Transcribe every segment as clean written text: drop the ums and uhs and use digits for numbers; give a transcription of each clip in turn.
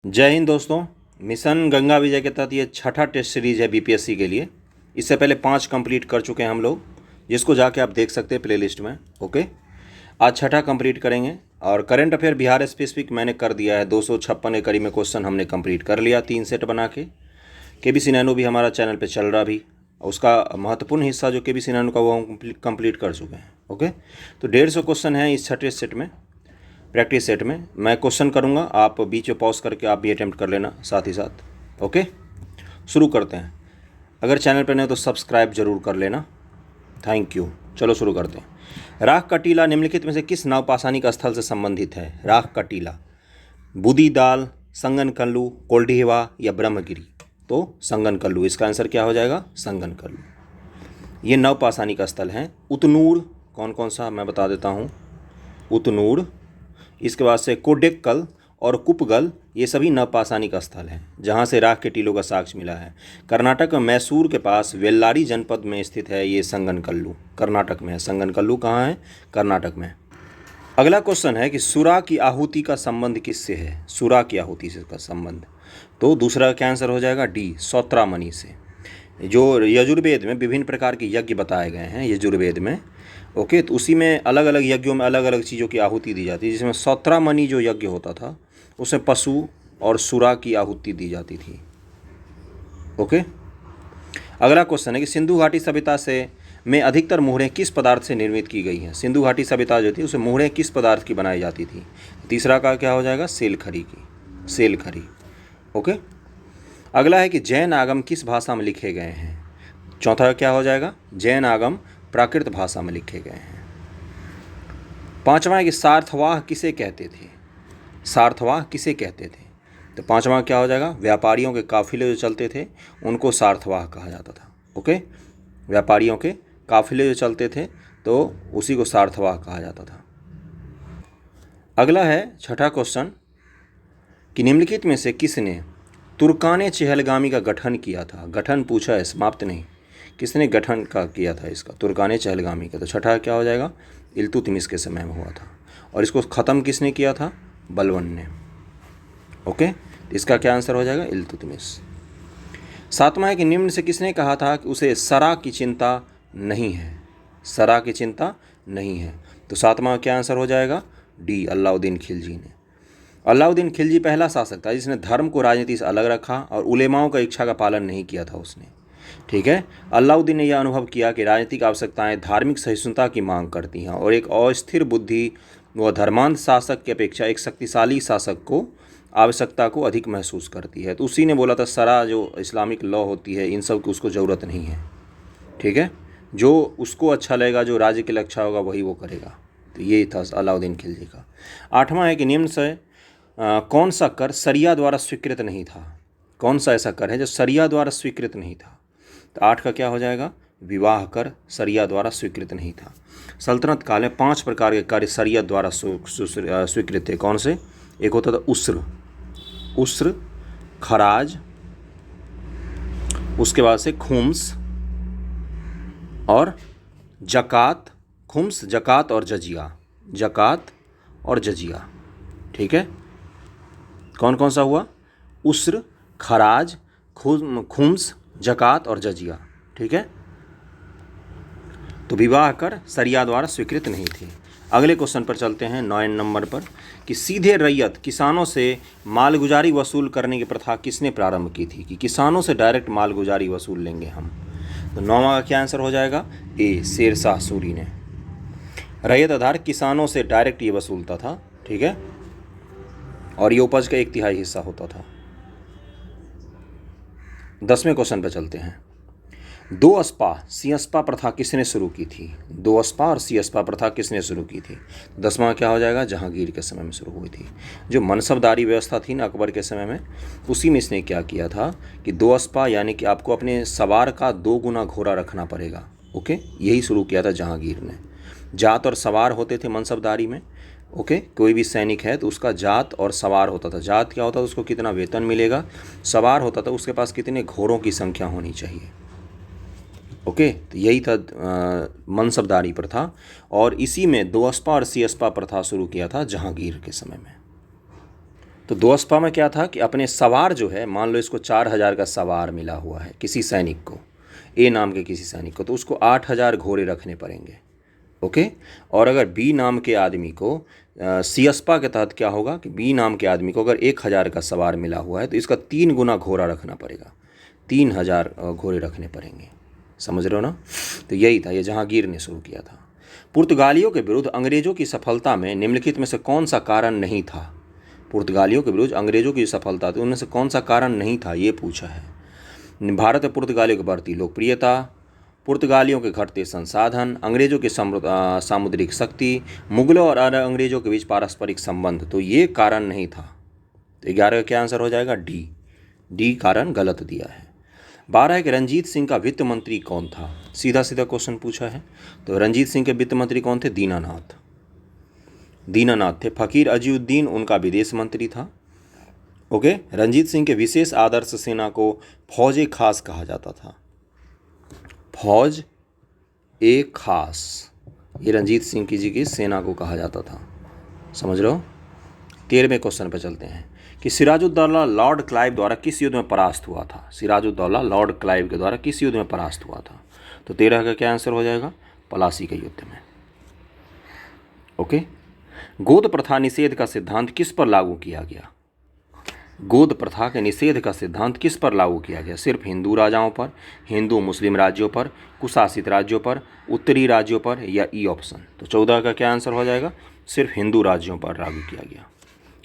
जय हिंद दोस्तों। मिशन गंगा विजय के तहत ये छठा टेस्ट सीरीज़ है बीपीएससी के लिए। इससे पहले 5 कंप्लीट कर चुके हैं हम लोग, जिसको जाके आप देख सकते हैं प्लेलिस्ट में। ओके, आज छठा कंप्लीट करेंगे। और करंट अफेयर बिहार स्पेसिफिक मैंने कर दिया है। 256 के करीब में क्वेश्चन हमने कंप्लीट कर लिया 3 सेट बना के। केबीसी नैनो भी हमारा चैनल पर चल रहा भी, उसका महत्वपूर्ण हिस्सा जो केबीसी नैनो का वो हम कंप्लीट कर चुके हैं। ओके, तो 150 क्वेश्चन हैं इस छठे सेट में, प्रैक्टिस सेट में। मैं क्वेश्चन करूंगा, आप बीच में पॉज करके आप भी अटेम्प्ट कर लेना साथ ही साथ। ओके, शुरू करते हैं। अगर चैनल पर नहीं हो तो सब्सक्राइब जरूर कर लेना, थैंक यू। चलो शुरू करते हैं। राख का टीला निम्नलिखित में से किस नवपाषाणिक स्थल से संबंधित है? राख का टीला, बूदीदाल, संगनकल्लू, कोल्डीहवा या ब्रह्मगिरी? तो संगनकल्लू, इसका आंसर क्या हो जाएगा? संगनकल्लू। ये नवपाषाणिक स्थल हैं। उतनूर कौन कौन सा मैं बता देता हूँ। उतनूर, इसके बाद से कोडेक्कल और कुपगल, ये सभी नवपाषाणिक स्थल हैं जहाँ से राख के टीलों का साक्ष्य मिला है। कर्नाटक में मैसूर के पास वेल्लारी जनपद में स्थित है ये संगनकल्लू, कर्नाटक में है। संगनकल्लू कहाँ है? कर्नाटक में। अगला क्वेश्चन है कि सुरा की आहुति का संबंध किससे है? सुरा की आहुति से का संबंध, तो दूसरा क्या आंसर हो जाएगा? डी, सौत्रामणि से। जो यजुर्वेद में विभिन्न प्रकार के यज्ञ बताए गए हैं यजुर्वेद में, ओके, तो उसी में अलग अलग यज्ञों में अलग अलग चीज़ों की आहुति दी जाती है, जिसमें सौत्रामणि जो यज्ञ होता था उसमें पशु और सुरा की आहुति दी जाती थी। ओके, अगला क्वेश्चन है कि सिंधु घाटी सभ्यता से में अधिकतर मुहरें किस पदार्थ से निर्मित की गई हैं? सिंधु घाटी सभ्यता जो थी उसमें मुहरें किस पदार्थ की बनाई जाती थी? तीसरा का क्या हो जाएगा? सेलखरी की, सेलखरी। ओके, अगला है कि जैन आगम किस भाषा में लिखे गए हैं? चौथा क्या हो जाएगा? जैन आगम प्राकृत भाषा में लिखे गए हैं। पांचवा है कि सार्थवाह किसे कहते थे? सार्थवाह किसे कहते थे? तो पांचवा क्या हो जाएगा? व्यापारियों के काफिले जो चलते थे उनको सार्थवाह कहा जाता था। ओके, व्यापारियों के काफिले जो चलते थे तो उसी को सार्थवाह कहा जाता था। अगला है छठा क्वेश्चन कि निम्नलिखित में से किसने तुर्काने चहलगामी का गठन किया था? गठन पूछा है, समाप्त नहीं। किसने गठन का किया था इसका, तुर्काने चहलगामी का? तो छठा क्या हो जाएगा? इल्तुतमिश के समय में हुआ था। और इसको ख़त्म किसने किया था? बलबन ने। ओके, तो इसका क्या आंसर हो जाएगा? इल्तुतमिश। सातवां है कि निम्न से किसने कहा था कि उसे सरा की चिंता नहीं है? सरा की चिंता नहीं है, तो सातवां क्या आंसर हो जाएगा? डी, अलाउद्दीन खिलजी ने। अलाउद्दीन खिलजी पहला शासक था जिसने धर्म को राजनीति से अलग रखा और उलेमाओं का इच्छा का पालन नहीं किया था उसने। ठीक है, अलाउद्दीन ने यह अनुभव किया कि राजनीतिक आवश्यकताएं धार्मिक सहिष्णुता की मांग करती हैं और एक अस्थिर बुद्धि व धर्मांध शासक की अपेक्षा एक शक्तिशाली शासक को आवश्यकता को अधिक महसूस करती है। तो उसी ने बोला था सरा जो इस्लामिक लॉ होती है इन सब की उसको ज़रूरत नहीं है। ठीक है, जो उसको अच्छा लगेगा, जो राज्य के लिए अच्छा होगा वही वो करेगा। तो ये था अलाउद्दीन खिलजी का। आठवां है कि निम्न से कौन सा कर शरिया द्वारा स्वीकृत नहीं था? कौन सा ऐसा कर है जो शरिया द्वारा स्वीकृत नहीं था? तो 8 का क्या हो जाएगा? विवाह कर शरिया द्वारा स्वीकृत नहीं था। सल्तनत काल में 5 प्रकार के कार्य शरिया द्वारा स्वीकृत थे। कौन से? एक होता था उस्र, उस्र, खराज, उसके बाद से खुम्स और जकात। खुम्स, जकात और जजिया, जकात और जजिया। ठीक है, कौन कौन सा हुआ? उस्र, खराज, खुम्स, जकात और जजिया। ठीक है, तो विवाह कर शरिया द्वारा स्वीकृत नहीं थी। अगले क्वेश्चन पर चलते हैं 9 नंबर पर कि सीधे रैयत किसानों से मालगुजारी वसूल करने की प्रथा किसने प्रारंभ की थी? कि किसानों से डायरेक्ट मालगुजारी वसूल लेंगे हम। तो 9वां का क्या आंसर हो जाएगा? ए, शेरशाह सूरी ने। रैयत आधार किसानों से डायरेक्ट ये वसूलता था। ठीक है, और ये उपज का 1/3 हिस्सा होता था। 10वें क्वेश्चन पर चलते हैं। दो अस्पा सियस्पा प्रथा किसने शुरू की थी? दो अस्पा और सियस्पा प्रथा किसने शुरू की थी? 10वां क्या हो जाएगा? जहांगीर के समय में शुरू हुई थी। जो मनसबदारी व्यवस्था थी ना अकबर के समय में, उसी में इसने क्या किया था कि दो अस्पा यानी कि आपको अपने सवार का 2 गुना घोड़ा रखना पड़ेगा। ओके, यही शुरू किया था जहांगीर ने। जात और सवार होते थे मनसबदारी में। ओके, कोई भी सैनिक है तो उसका जात और सवार होता था। जात क्या होता था? उसको कितना वेतन मिलेगा। सवार होता था उसके पास कितने घोड़ों की संख्या होनी चाहिए। ओके, तो यही था मनसबदारी प्रथा, और इसी में दो अस्पा और सियस्पा प्रथा शुरू किया था जहांगीर के समय में। तो दोस्पा में क्या था कि अपने सवार जो है, मान लो इसको 4000 का सवार मिला हुआ है किसी सैनिक को, ए नाम के किसी सैनिक को, तो उसको 8000 घोड़े रखने पड़ेंगे। ओके। और अगर बी नाम के आदमी को सियस्पा के तहत क्या होगा कि बी नाम के आदमी को अगर 1000 का सवार मिला हुआ है तो इसका 3 गुना घोड़ा रखना पड़ेगा, 3000 घोड़े रखने पड़ेंगे। समझ रहे हो ना। तो यही था, ये जहांगीर ने शुरू किया था। पुर्तगालियों के विरुद्ध अंग्रेजों की सफलता में निम्नलिखित में से कौन सा कारण नहीं था। पुर्तगालियों के विरुद्ध अंग्रेजों की सफलता थी, उनमें से कौन सा कारण नहीं था, ये पूछा है। भारत में पुर्तगालियों की बढ़ती लोकप्रियता, पुर्तगालियों के घटते संसाधन, अंग्रेजों की सामुद्रिक शक्ति, मुगलों और अंग्रेजों के बीच पारस्परिक संबंध। तो ये कारण नहीं था। तो 11 का क्या आंसर हो जाएगा, डी कारण गलत दिया है। 12 है कि रंजीत सिंह का वित्त मंत्री कौन था। सीधा सीधा क्वेश्चन पूछा है। तो रंजीत सिंह के वित्त मंत्री कौन थे, दीनानाथ थे। फकीर अजीउद्दीन उनका विदेश मंत्री था। ओके। रंजीत सिंह के विशेष आदर्श सेना को फौज खास कहा जाता था, फौज ए खास, ये रंजीत सिंह की जी की सेना को कहा जाता था। समझ रहे हो। 13वें क्वेश्चन पर चलते हैं कि सिराजुद्दौला लॉर्ड क्लाइव द्वारा किस युद्ध में परास्त हुआ था। सिराजुद्दौला लॉर्ड क्लाइव के द्वारा किस युद्ध में परास्त हुआ था। तो 13 का क्या आंसर हो जाएगा, पलासी के युद्ध में। ओके। गोद प्रथा निषेध का सिद्धांत किस पर लागू किया गया। गोद प्रथा के निषेध का सिद्धांत किस पर लागू किया गया। सिर्फ हिंदू राजाओं पर, हिंदू मुस्लिम राज्यों पर, कुशासित राज्यों पर, उत्तरी राज्यों पर, या ई ऑप्शन। तो 14 का क्या आंसर हो जाएगा, सिर्फ हिंदू राज्यों पर लागू किया गया।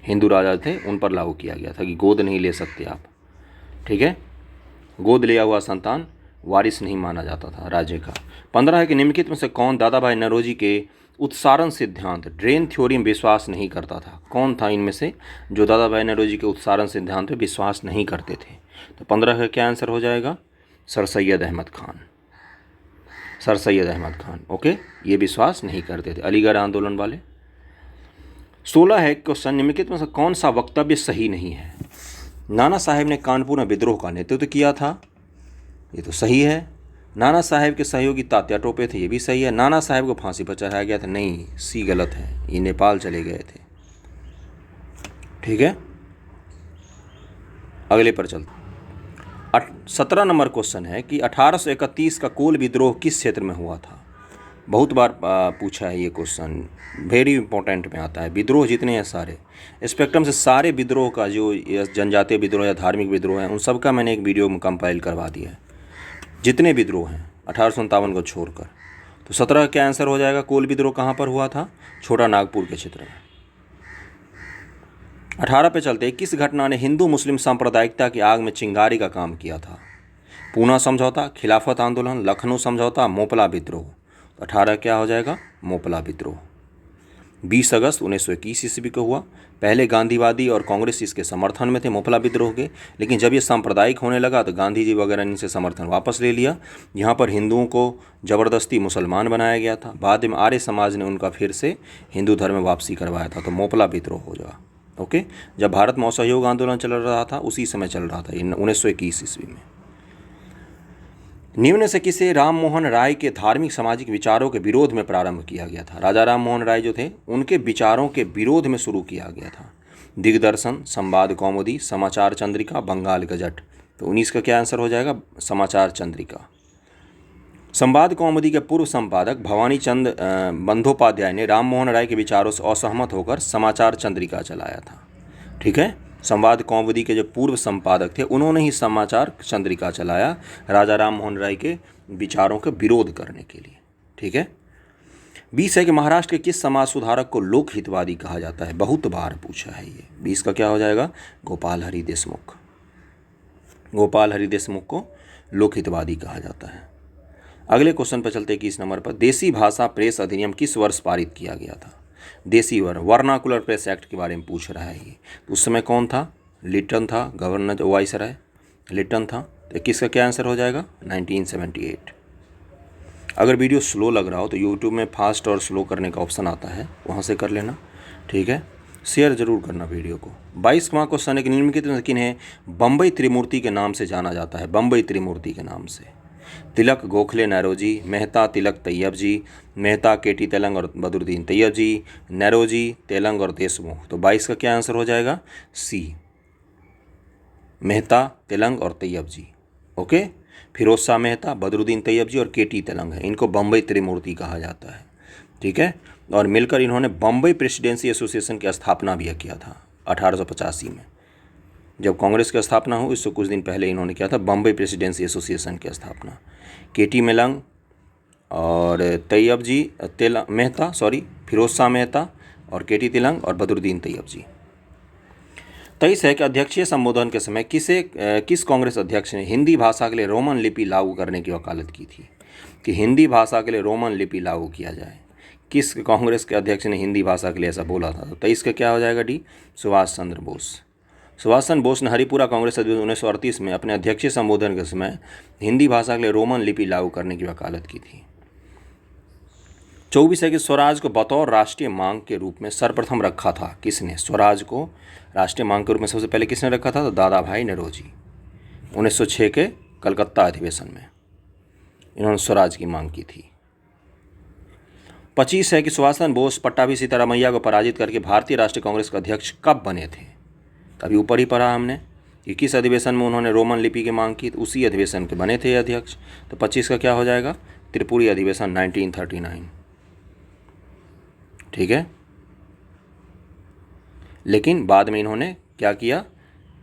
हिंदू राजा थे उन पर लागू किया गया था कि गोद नहीं ले सकते आप। ठीक है। गोद लिया हुआ संतान वारिस नहीं माना जाता था राज्य का। 15 है कि निम्नलिखित में से कौन दादा भाई नौरोजी के उत्सारण सिद्धांत ड्रेन थ्योरी में विश्वास नहीं करता था। कौन था इनमें से जो दादा भाई नौरोजी के उत्सारण सिद्धांत में विश्वास नहीं करते थे। तो 15 का क्या आंसर हो जाएगा, sir Syed Ahmed Khan, sir Syed Ahmed Khan. Okay. ये विश्वास नहीं करते थे, अलीगढ़ आंदोलन वाले। 16 है क्वेश्चन, निम्नलिखित में से कौन सा वक्तव्य सही नहीं है। नाना साहेब ने कानपुर में विद्रोह का नेतृत्व किया था, ये तो सही है। नाना साहेब के सहयोगी तात्या टोपे थे, ये भी सही है। नाना साहेब को फांसी पर चढ़ाया गया था, नहीं, सी गलत है, ये नेपाल चले गए थे। ठीक है। अगले पर चलते। 17 नंबर क्वेश्चन है कि 1831 का कोल विद्रोह किस क्षेत्र में हुआ था। बहुत बार पूछा है ये क्वेश्चन, वेरी इंपॉर्टेंट में आता है। विद्रोह जितने हैं सारे स्पेक्ट्रम से, सारे विद्रोह का जो जनजातीय विद्रोह या धार्मिक विद्रोह है उन सब का मैंने एक वीडियो में कंपाइल करवा दिया है, जितने विद्रोह हैं 1857 को छोड़कर। तो 17 का क्या आंसर हो जाएगा, कोल विद्रोह कहाँ पर हुआ था, छोटा नागपुर के क्षेत्र में। 18 पे चलते, किस घटना ने हिंदू मुस्लिम सांप्रदायिकता की आग में चिंगारी का काम किया था। पूना समझौता, खिलाफत आंदोलन, लखनऊ समझौता, मोपला विद्रोह। तो 18 क्या हो जाएगा, मोपला विद्रोह। 20 अगस्त 1921 ईस्वी को हुआ। पहले गांधीवादी और कांग्रेस इसके समर्थन में थे मोपला विद्रोह के, लेकिन जब ये सांप्रदायिक होने लगा तो गांधी जी वगैरह ने इनसे समर्थन वापस ले लिया। यहाँ पर हिंदुओं को ज़बरदस्ती मुसलमान बनाया गया था। बाद में आर्य समाज ने उनका फिर से हिंदू धर्म में वापसी करवाया था, तो मोपला विद्रोह हो जाएगा। ओके। जब भारत में असहयोग आंदोलन चल रहा था उसी समय चल रहा था, 1921 ईस्वी में। निम्न से किसे राम मोहन राय के धार्मिक सामाजिक विचारों के विरोध में प्रारंभ किया गया था। राजा राम मोहन राय जो थे उनके विचारों के विरोध में शुरू किया गया था। दिग्दर्शन, संवाद कौमुदी, समाचार चंद्रिका, बंगाल गजट। तो 19 का क्या आंसर हो जाएगा, समाचार चंद्रिका। संवाद कौमुदी के पूर्व संपादक भवानी चंद बंदोपाध्याय ने राम मोहन राय के विचारों से असहमत होकर समाचार चंद्रिका चलाया था। ठीक है। संवाद कौमुदी के जो पूर्व संपादक थे उन्होंने ही समाचार चंद्रिका चलाया राजा राम मोहन राय के विचारों का विरोध करने के लिए। ठीक है। 20 है कि महाराष्ट्र के किस समाज सुधारक को लोक हितवादी कहा जाता है। बहुत बार पूछा है ये। 20 का क्या हो जाएगा, गोपाल हरि देशमुख। गोपाल हरि देशमुख को लोक हितवादी कहा जाता है। अगले क्वेश्चन पर चलते 21 नंबर पर, देसी भाषा प्रेस अधिनियम किस वर्ष पारित किया गया था। देसी वर्नाकुलर प्रेस एक्ट के बारे में पूछ रहा है ये। उस समय कौन था, लिटन था, गवर्नर वाइसराय लिटन था। तो किसका क्या आंसर हो जाएगा, 1978। अगर वीडियो स्लो लग रहा हो तो यूट्यूब में फास्ट और स्लो करने का ऑप्शन आता है, वहाँ से कर लेना। ठीक है। शेयर जरूर करना वीडियो को। 22वां क्वेश्चन है कि निम्नलिखित में किन्हें बम्बई त्रिमूर्ति के नाम से जाना जाता है। बम्बई त्रिमूर्ति के नाम से तिलक गोखले नौरोजी, मेहता तिलक तैयब जी, मेहता केटी तेलंग और बदरुद्दीन तैयब जी, नौरोजी तेलंग और देशमुख। तो 22 का क्या आंसर हो जाएगा? सी, मेहता तेलंग और तैयब जी। ओके, फिरोज शाह मेहता, बदरुद्दीन तैयब जी और केटी तेलंग है। इनको बम्बई त्रिमूर्ति कहा जाता है। ठीक है, और मिलकर इन्होंने बम्बई प्रेसिडेंसी एसोसिएशन की स्थापना भी किया था 1885 में। जब कांग्रेस की स्थापना हुई इससे कुछ दिन पहले इन्होंने किया था बम्बई प्रेसिडेंसी एसोसिएशन की स्थापना। केटी मेलंग और तैयब जी मेहता, फिरोज शाह मेहता और केटी तेलंग और बदरुद्दीन तैयब जी। 23 है कि अध्यक्षीय संबोधन के समय किस कांग्रेस अध्यक्ष ने हिंदी भाषा के लिए रोमन लिपि लागू करने की वकालत की थी, कि हिंदी भाषा के लिए रोमन लिपि लागू किया जाए। किस कांग्रेस के अध्यक्ष ने हिंदी भाषा के लिए ऐसा बोला था? तो 23 का क्या हो जाएगा? डी, सुभाष चंद्र बोस। सुभाष चंद्र बोस ने हरिपुरा कांग्रेस अधिवेशन 1938 में अपने अध्यक्षीय संबोधन के समय हिंदी भाषा के लिए रोमन लिपि लागू करने की वकालत की थी। 24 है कि स्वराज को बतौर राष्ट्रीय मांग के रूप में सर्वप्रथम रखा था किसने? स्वराज को राष्ट्रीय मांग के रूप में सबसे पहले किसने रखा था? तो दादा भाई नौरोजी। 1906 के कलकत्ता अधिवेशन में इन्होंने स्वराज की मांग की थी। 25 है कि सुभाष चंद्र बोस पट्टाभी सीतारामैया को पराजित करके भारतीय राष्ट्रीय कांग्रेस के अध्यक्ष कब बने थे? अभी ऊपर ही पढ़ा हमने कि किस अधिवेशन में उन्होंने रोमन लिपि की मांग की, तो उसी अधिवेशन के बने थे अध्यक्ष। तो 25 का क्या हो जाएगा? त्रिपुरी अधिवेशन 1939। ठीक है, लेकिन बाद में इन्होंने क्या किया?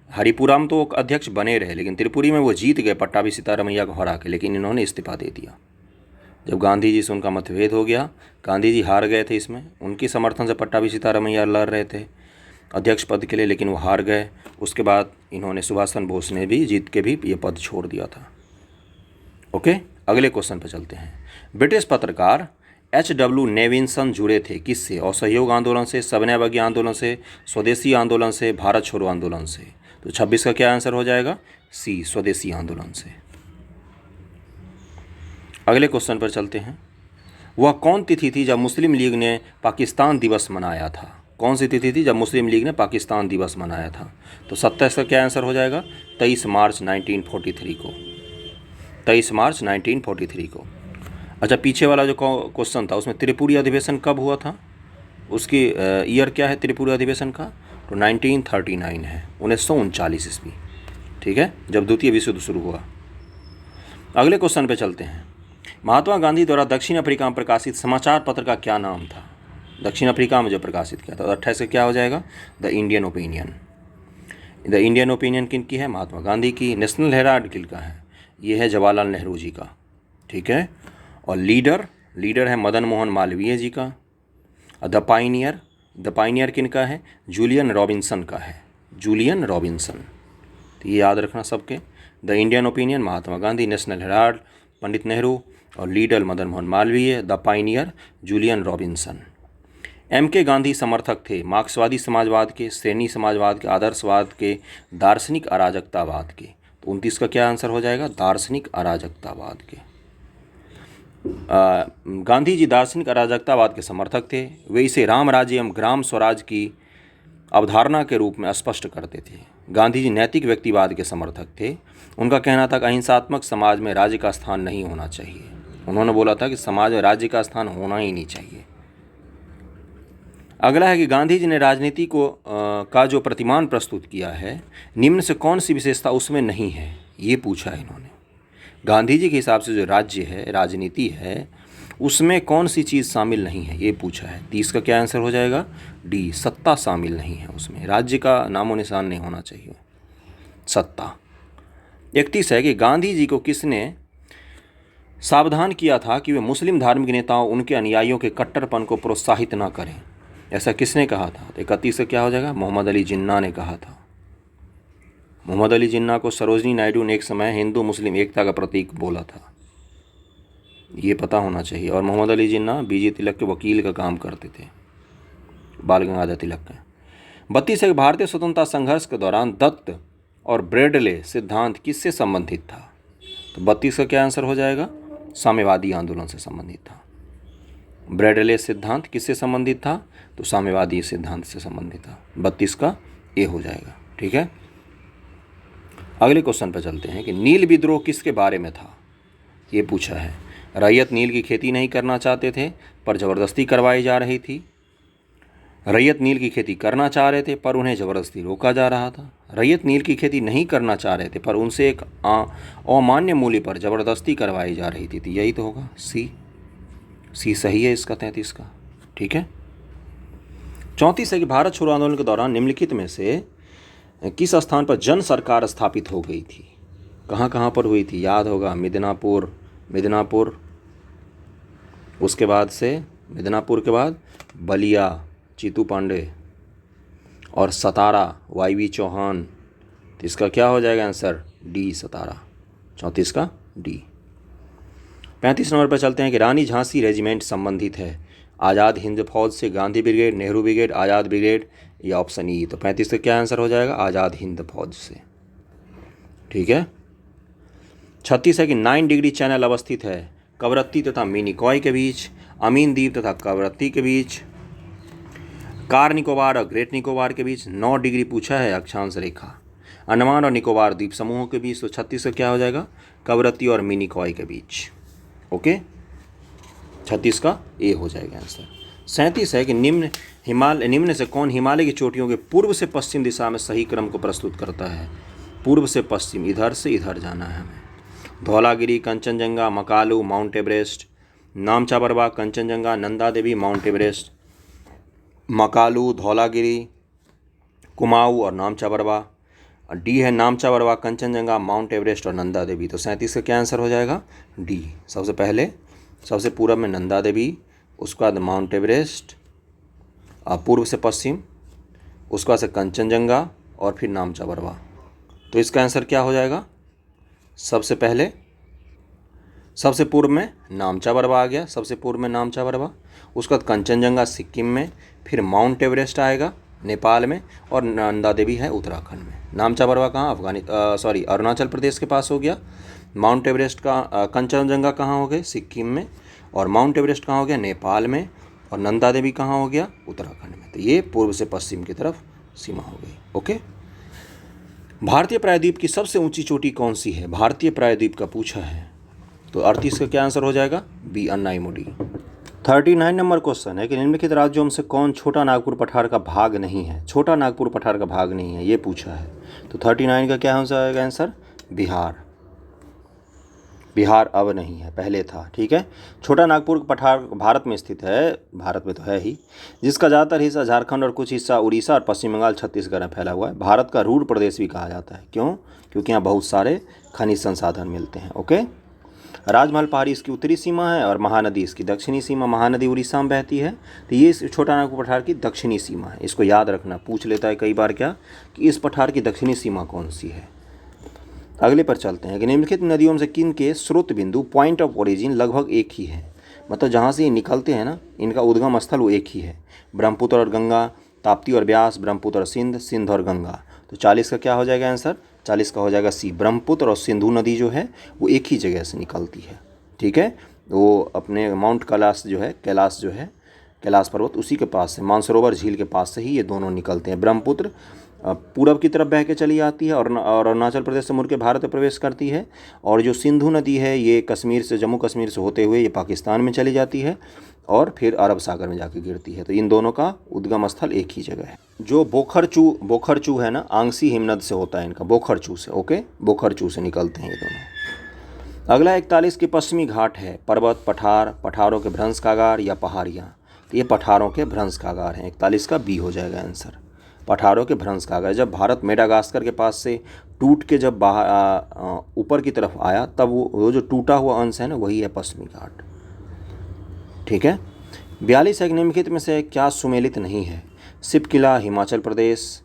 हरिपुरा में तो अध्यक्ष बने रहे, लेकिन त्रिपुरी में वो जीत गए पट्टाभी सीतारामैया को हरा के, लेकिन इन्होंने इस्तीफा दे दिया। जब गांधी जी से उनका मतभेद हो गया, गांधी जी हार गए थे इसमें, उनकी समर्थन से पट्टाभी सीतारामैया लड़ रहे थे अध्यक्ष पद के लिए, लेकिन वो हार गए। उसके बाद इन्होंने सुभाष चंद्र बोस ने भी जीत के भी ये पद छोड़ दिया था। ओके, अगले क्वेश्चन पर चलते हैं। ब्रिटिश पत्रकार H.W. नेविन्सन जुड़े थे किससे? असहयोग आंदोलन से, सविनय अवज्ञा आंदोलन से, स्वदेशी आंदोलन से, भारत छोड़ो आंदोलन से। तो 26 का क्या आंसर हो जाएगा? सी, स्वदेशी आंदोलन से। अगले क्वेश्चन पर चलते हैं। वह कौन तिथि थी जब मुस्लिम लीग ने पाकिस्तान दिवस मनाया था? कौन सी तिथि थी जब मुस्लिम लीग ने पाकिस्तान दिवस मनाया था? तो 27 का क्या आंसर हो जाएगा? 23 मार्च 1943 को। 23 मार्च 1943 को। अच्छा, पीछे वाला जो क्वेश्चन था उसमें त्रिपुरी अधिवेशन कब हुआ था? उसकी ईयर क्या है त्रिपुरी अधिवेशन का? तो 1939 है, 1939 ईस्वी। ठीक है, जब द्वितीय विश्व युद्ध शुरू हुआ। अगले क्वेश्चन पे चलते हैं। महात्मा गांधी द्वारा दक्षिण अफ्रीका में प्रकाशित समाचार पत्र का क्या नाम था? दक्षिण अफ्रीका में जो प्रकाशित किया था। 28 का क्या हो जाएगा? The Indian opinion. The Indian opinion किन की है? महात्मा गांधी की। नेशनल हेराल्ड किसका है? ये है जवाहरलाल नेहरू जी का। ठीक है, और लीडर है मदन मोहन मालवीय जी का। द पाइनियर किनका है? जूलियन रॉबिन्सन का है, जूलियन रॉबिन्सन। तो ये याद रखना सबके। The Indian Opinion Mahatma Gandhi, National Herald Pandit Nehru, और leader Madan Mohan Malviya, the Pioneer Julian Robinson. M.K. Gandhi समर्थक थे मार्क्सवादी समाजवाद के, श्रेणी समाजवाद के, आदर्शवाद के, दार्शनिक अराजकतावाद के। तो 29 का क्या आंसर हो जाएगा? दार्शनिक अराजकतावाद के। गांधी जी दार्शनिक अराजकतावाद के समर्थक थे। वे इसे राम राज्य एवं ग्राम स्वराज की अवधारणा के रूप में स्पष्ट करते थे। गांधी जी नैतिक व्यक्तिवाद के समर्थक थे। उनका कहना था कि अहिंसात्मक समाज में राज्य का स्थान नहीं होना चाहिए। उन्होंने बोला था कि समाज में राज्य का स्थान होना ही नहीं चाहिए। अगला है कि गांधी जी ने राजनीति का जो प्रतिमान प्रस्तुत किया है, निम्न से कौन सी विशेषता उसमें नहीं है? ये पूछा है इन्होंने। गांधी जी के हिसाब से जो राज्य है, राजनीति है, उसमें कौन सी चीज़ शामिल नहीं है, ये पूछा है। 30 का क्या आंसर हो जाएगा? डी, सत्ता शामिल नहीं है उसमें। राज्य का नामो निशान नहीं होना चाहिए, सत्ता। 31 है कि गांधी जी को किसने सावधान किया था कि वे मुस्लिम धार्मिक नेताओं उनके अनुयायियों के कट्टरपन को प्रोत्साहित न करें? ऐसा किसने कहा था? तो 31 का क्या हो जाएगा? मोहम्मद अली जिन्ना ने कहा था। मोहम्मद अली जिन्ना को सरोजनी नायडू ने एक समय हिंदू मुस्लिम एकता का प्रतीक बोला था, ये पता होना चाहिए। और मोहम्मद अली जिन्ना बीजे तिलक के वकील का काम करते थे, बाल गंगाधर तिलक का। 32 है भारतीय स्वतंत्रता संघर्ष के दौरान दत्त और ब्रेडले सिद्धांत किससे संबंधित था? तो 32 का क्या आंसर हो जाएगा? साम्यवादी आंदोलन से संबंधित था। ब्रेडले सिद्धांत किससे संबंधित था? तो साम्यवादी सिद्धांत से संबंधित था। 32 का ए हो जाएगा। ठीक है, अगले क्वेश्चन पर चलते हैं कि नील विद्रोह किसके बारे में था? ये पूछा है। रैयत नील की खेती नहीं करना चाहते थे पर ज़बरदस्ती करवाई जा रही थी। रैयत नील की खेती करना चाह रहे थे पर उन्हें ज़बरदस्ती रोका जा रहा था। रैयत नील की खेती नहीं करना चाह रहे थे पर उनसे एक अमान्य मूल्य पर ज़बरदस्ती करवाई जा रही थी। तो यही तो होगा, सी सही है इसका 33 का। ठीक है। 34 है कि भारत छोड़ो आंदोलन के दौरान निम्नलिखित में से किस स्थान पर जन सरकार स्थापित हो गई थी? कहाँ कहाँ पर हुई थी? याद होगा, मिदनापुर, उसके बाद से मिदनापुर के बाद बलिया चीतू पांडे और सतारा वाई चौहान। तो इसका क्या हो जाएगा आंसर? डी, सतारा। 34 का डी। 35 नंबर पर चलते हैं कि रानी झांसी रेजिमेंट संबंधित है आज़ाद हिंद फौज से, गांधी ब्रिगेड, नेहरू ब्रिगेड, आज़ाद ब्रिगेड या ऑप्शन ई। तो 35 का क्या आंसर हो जाएगा? आज़ाद हिंद फौज से। ठीक है। 36 है कि 9 डिग्री चैनल अवस्थित है कवरत्ती तथा मिनिकॉय के बीच, अमीन द्वीप तथा कवरत्ती के बीच, कार निकोबार और ग्रेट निकोबार के बीच। 9 डिग्री पूछा है अक्षांश रेखा अंडमान और निकोबार द्वीप समूहों के बीच। तो 36 का क्या हो जाएगा? कवरत्ती और मिनिकॉय के बीच। ओके, 36 का ए हो जाएगा आंसर। 37 है कि निम्न से कौन हिमालय की चोटियों के पूर्व से पश्चिम दिशा में सही क्रम को प्रस्तुत करता है? पूर्व से पश्चिम, इधर से इधर जाना है हमें। Dhaulagiri, Kanchenjunga, Makalu, mount Everest, नामचा Barwa, Kanchenjunga, Nanda Devi, mount Everest, Makalu, Dhaulagiri, Kumaon और नामचा बरवा। डी है नामचा बरवा, कंचनजंगा, माउंट एवरेस्ट और नंदा देवी। तो 37 का क्या आंसर हो जाएगा? डी। सबसे पहले सबसे पूर्व में नंदा देवी, उसके बाद माउंट एवरेस्ट, पूर्व से पश्चिम, उसके बाद से कंचनजंगा और फिर नामचा बरवा। तो इसका आंसर क्या हो जाएगा? सबसे पहले सबसे पूर्व में नामचा बरवा आ गया, सबसे पूर्व में नामचा बरवा, उसके बाद कंचनजंगा सिक्किम में, फिर माउंट एवरेस्ट आएगा नेपाल में और नंदा देवी है उत्तराखंड में। नामचा बरवा कहाँ? अरुणाचल प्रदेश के पास हो गया। माउंट एवरेस्ट का कंचनजंगा कहाँ हो गए? सिक्किम में। और माउंट एवरेस्ट कहाँ हो गया? नेपाल में। और नंदा देवी कहाँ हो गया? उत्तराखंड में। तो ये पूर्व से पश्चिम की तरफ सीमा हो गई। ओके। भारतीय प्रायद्वीप की सबसे ऊंची चोटी कौन सी है? भारतीय प्रायद्वीप का पूछा है। तो 38 का क्या आंसर हो जाएगा? बी, अन्नाईमुडी। 39 नंबर क्वेश्चन है कि निम्नलिखित राज्यों में से कौन छोटा नागपुर पठार का भाग नहीं है? छोटा नागपुर पठार का भाग नहीं है, ये पूछा है। तो 39 का क्या हो जाएगा आंसर? बिहार। बिहार अब नहीं है, पहले था। ठीक है। छोटा नागपुर पठार भारत में स्थित है, भारत में तो है ही, जिसका ज़्यादातर हिस्सा झारखंड और कुछ हिस्सा उड़ीसा और पश्चिम बंगाल छत्तीसगढ़ में फैला हुआ है। भारत का रूर प्रदेश भी कहा जाता है। क्यों? क्योंकि यहाँ बहुत सारे खनिज संसाधन मिलते हैं। ओके। राजमहल पहाड़ी इसकी उत्तरी सीमा है और महानदी इसकी दक्षिणी सीमा। महानदी उड़ीसा में बहती है। तो ये इस छोटा नागपुर पठार की दक्षिणी सीमा है। इसको याद रखना, पूछ लेता है कई बार क्या कि इस पठार की दक्षिणी सीमा कौन सी है। अगले पर चलते हैं कि निम्नलिखित नदियों में से किन के स्रोत बिंदु पॉइंट ऑफ ओरिजिन लगभग एक ही है? मतलब जहाँ से ये निकलते हैं ना, इनका उद्गम स्थल वो एक ही है। ब्रह्मपुत्र और गंगा, ताप्ती और ब्यास, ब्रह्मपुत्र और सिंध, सिंध और गंगा। तो 40 का क्या हो जाएगा आंसर? 40 का हो जाएगा सी। ब्रह्मपुत्र और सिंधु नदी जो है वो एक ही जगह से निकलती है। ठीक है। वो अपने माउंट कैलाश जो है, कैलाश पर्वत, उसी के पास से, मानसरोवर झील के पास से ही ये दोनों निकलते हैं। ब्रह्मपुत्र पूरब की तरफ बह के चली आती है और अरुणाचल प्रदेश से मुड़ के भारत में प्रवेश करती है। और जो सिंधु नदी है ये कश्मीर से, जम्मू कश्मीर से होते हुए ये पाकिस्तान में चली जाती है और फिर अरब सागर में जाके गिरती है। तो इन दोनों का उद्गम स्थल एक ही जगह है। जो बोखरचू है ना, आंगसी हिमनद से होता है इनका, बोखरचू से। ओके, बोखरचू से निकलते हैं ये दोनों। अगला 41 की पश्चिमी घाट है पर्वत, पठार, पठारों के भ्रंश कागार या पहाड़ियाँ। तो ये पठारों के भ्रंश कागार हैं। 41 का बी हो जाएगा आंसर। पठारों के भ्रंश कागार। जब भारत मेडागास्कर के पास से टूट के जब बाहर ऊपर की तरफ आया तब वो जो टूटा हुआ अंश है ना, वही है पश्चिमी घाट। ठीक है। 42 निम्नलिखित में से क्या सुमेलित नहीं है? सिपकिला हिमाचल प्रदेश,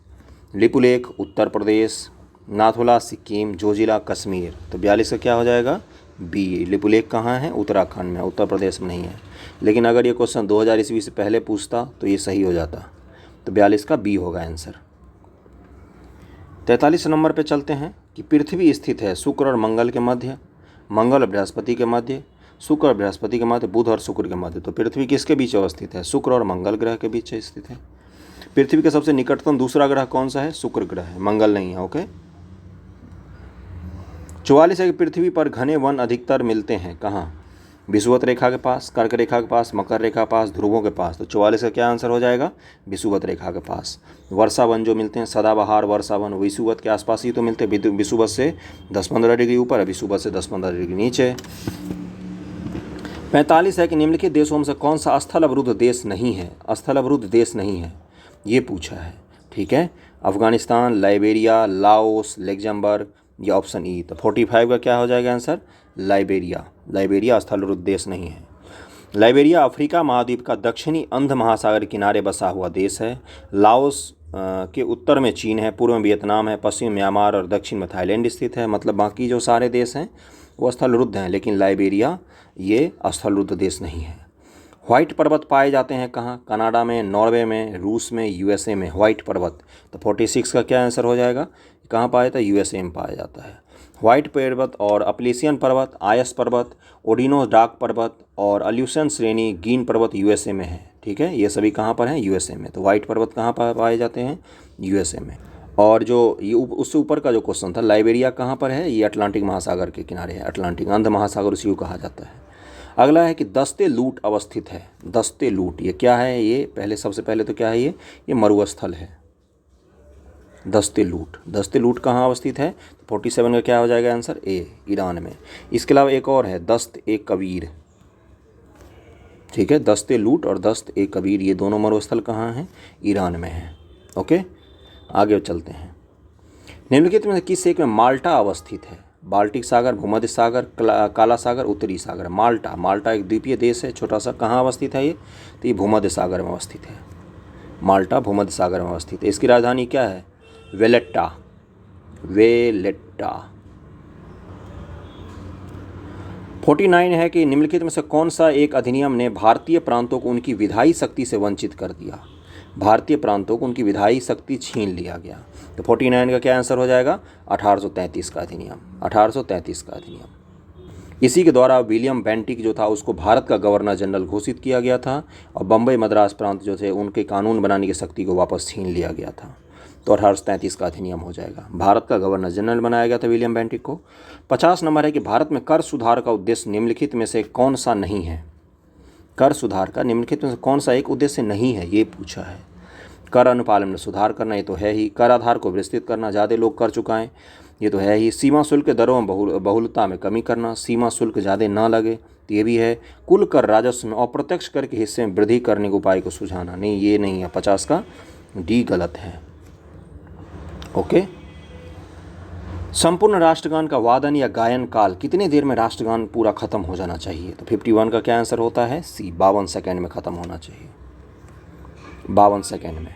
लिपुलेख उत्तर प्रदेश, नाथुला सिक्किम, जोजिला कश्मीर। तो 42 का क्या हो जाएगा? बी। लिपुलेख कहाँ है? उत्तराखंड में, उत्तर प्रदेश में नहीं है। लेकिन अगर ये क्वेश्चन 2000 ईस्वी से पहले पूछता तो ये सही हो जाता। तो 42 का बी होगा आंसर। 43 नंबर पे चलते हैं कि पृथ्वी स्थित है शुक्र और मंगल के मध्य, मंगल और बृहस्पति के मध्य, शुक्र और बृहस्पति के मध्य, बुध और शुक्र के मध्य। तो पृथ्वी किसके बीच अवस्थित है? शुक्र और मंगल ग्रह के बीच स्थित है। पृथ्वी के सबसे निकटतम दूसरा ग्रह कौन सा है? शुक्र ग्रह है, मंगल नहीं है। ओके। 44 है कि पृथ्वी पर घने वन अधिकतर मिलते हैं कहाँ? विषुवत रेखा के पास, कर्क रेखा के पास, मकर रेखा के पास, ध्रुवों के पास। तो 44 का क्या आंसर हो जाएगा? विषुवत रेखा के पास। वर्षा वन जो मिलते हैं, सदाबहार वर्षा वन विषुवत के आसपास ही तो मिलते हैं, विषुवत से 10-15 डिग्री ऊपर, विषुवत से 10-15 डिग्री नीचे। 45 है कि निम्नलिखित देशों में से कौन सा स्थल अवरुद्ध देश नहीं है? स्थल अवरुद्ध देश नहीं है, ये पूछा है। ठीक है, अफगानिस्तान, लाइबेरिया, लाओस, लग्जमबर्ग, या ऑप्शन ई। तो 45 का क्या हो जाएगा आंसर? लाइबेरिया। लाइबेरिया स्थल अवरुद्ध देश नहीं है। लाइबेरिया अफ्रीका महाद्वीप का दक्षिणी अंध महासागर किनारे बसा हुआ देश है। लाओस के उत्तर में चीन है, पूर्व में वियतनाम है, पश्चिम म्यांमार और दक्षिण में थाईलैंड स्थित है। मतलब बाकी जो सारे देश हैं वो स्थल अवरुद्ध हैं, लेकिन लाइबेरिया ये स्थल अवरुद्ध देश नहीं है। व्हाइट पर्वत पाए जाते हैं कहाँ? कनाडा में, नॉर्वे में, रूस में, यूएसए में। व्हाइट पर्वत, तो 46 का क्या आंसर हो जाएगा? कहाँ पाया जाता है? यूएसए में पाया जाता है व्हाइट पर्वत। और अपलेशियन पर्वत, आयस पर्वत, ओडिनो डार्क पर्वत और अल्यूशन श्रेणी गीन पर्वत यूएसए में है। ठीक है, ये सभी कहाँ पर हैं? यूएसए में। तो व्हाइट पर्वत कहाँ पर पाए जाते हैं? यूएसए में। और जो ये उससे ऊपर का जो क्वेश्चन था, लाइबेरिया कहाँ पर है? ये अटलांटिक महासागर के किनारे है। अटलांटिक अंध महासागर उसी को कहा जाता है। अगला है कि दस्ते लूट अवस्थित है। दस्ते लूट ये क्या है? ये पहले सबसे पहले तो क्या है? ये मरुस्थल है। दस्ते लूट, दस्ते लूट कहाँ अवस्थित है? 47 का क्या हो जाएगा आंसर? ए, ईरान में। इसके अलावा एक और है, दस्त ए कबीर। ठीक है, दस्ते लूट और दस्त ए कबीर ये दोनों मरुस्थल कहाँ हैं? ईरान में है। ओके, आगे चलते हैं। निम्नलिखित में से किस एक में माल्टा अवस्थित है? बाल्टिक सागर, भूमध्य सागर, काला सागर, उत्तरी सागर। माल्टा, माल्टा एक द्वीपीय देश है, छोटा सा। कहाँ अवस्थित है ये? तो ये भूमध्य सागर में अवस्थित है। माल्टा भूमध्य सागर में अवस्थित है। इसकी राजधानी क्या है? वेलेट्टा, वेलेट्टा। 49 है कि निम्नलिखित में से कौन सा एक अधिनियम ने भारतीय प्रांतों को उनकी विधायी शक्ति से वंचित कर दिया? भारतीय प्रांतों को उनकी विधायी शक्ति छीन लिया गया। तो 49 का क्या आंसर हो जाएगा? 1833 का अधिनियम। 1833 का अधिनियम। इसी के द्वारा विलियम बेंटिक जो था उसको भारत का गवर्नर जनरल घोषित किया गया था, और बम्बई मद्रास प्रांत जो थे उनके कानून बनाने की शक्ति को वापस छीन लिया गया था। तो 1833 का अधिनियम हो जाएगा। भारत का गवर्नर जनरल बनाया गया था विलियम बेंटिक को। 50 नंबर है कि भारत में कर सुधार का उद्देश्य निम्नलिखित में से कौन सा नहीं है? कर सुधार का निम्नलिखित में से कौन सा एक उद्देश्य नहीं है, ये पूछा है। कर अनुपालन में सुधार करना, ये तो है ही। कर आधार को विस्तृत करना, ज़्यादा लोग कर चुकाएं, ये तो है ही। सीमा शुल्क दरों में बहुलता में कमी करना, सीमा शुल्क ज़्यादा ना लगे, तो ये भी है। कुल कर राजस्व में अप्रत्यक्ष कर के हिस्से में वृद्धि करने के उपाय को सुझाना, नहीं ये नहीं है। 50 का डी गलत है। ओके, संपूर्ण राष्ट्रगान का वादन या गायन काल कितने देर में राष्ट्रगान पूरा खत्म हो जाना चाहिए? तो 51 का क्या आंसर होता है? सी, 52 सेकेंड में खत्म होना चाहिए। 52 सेकेंड में।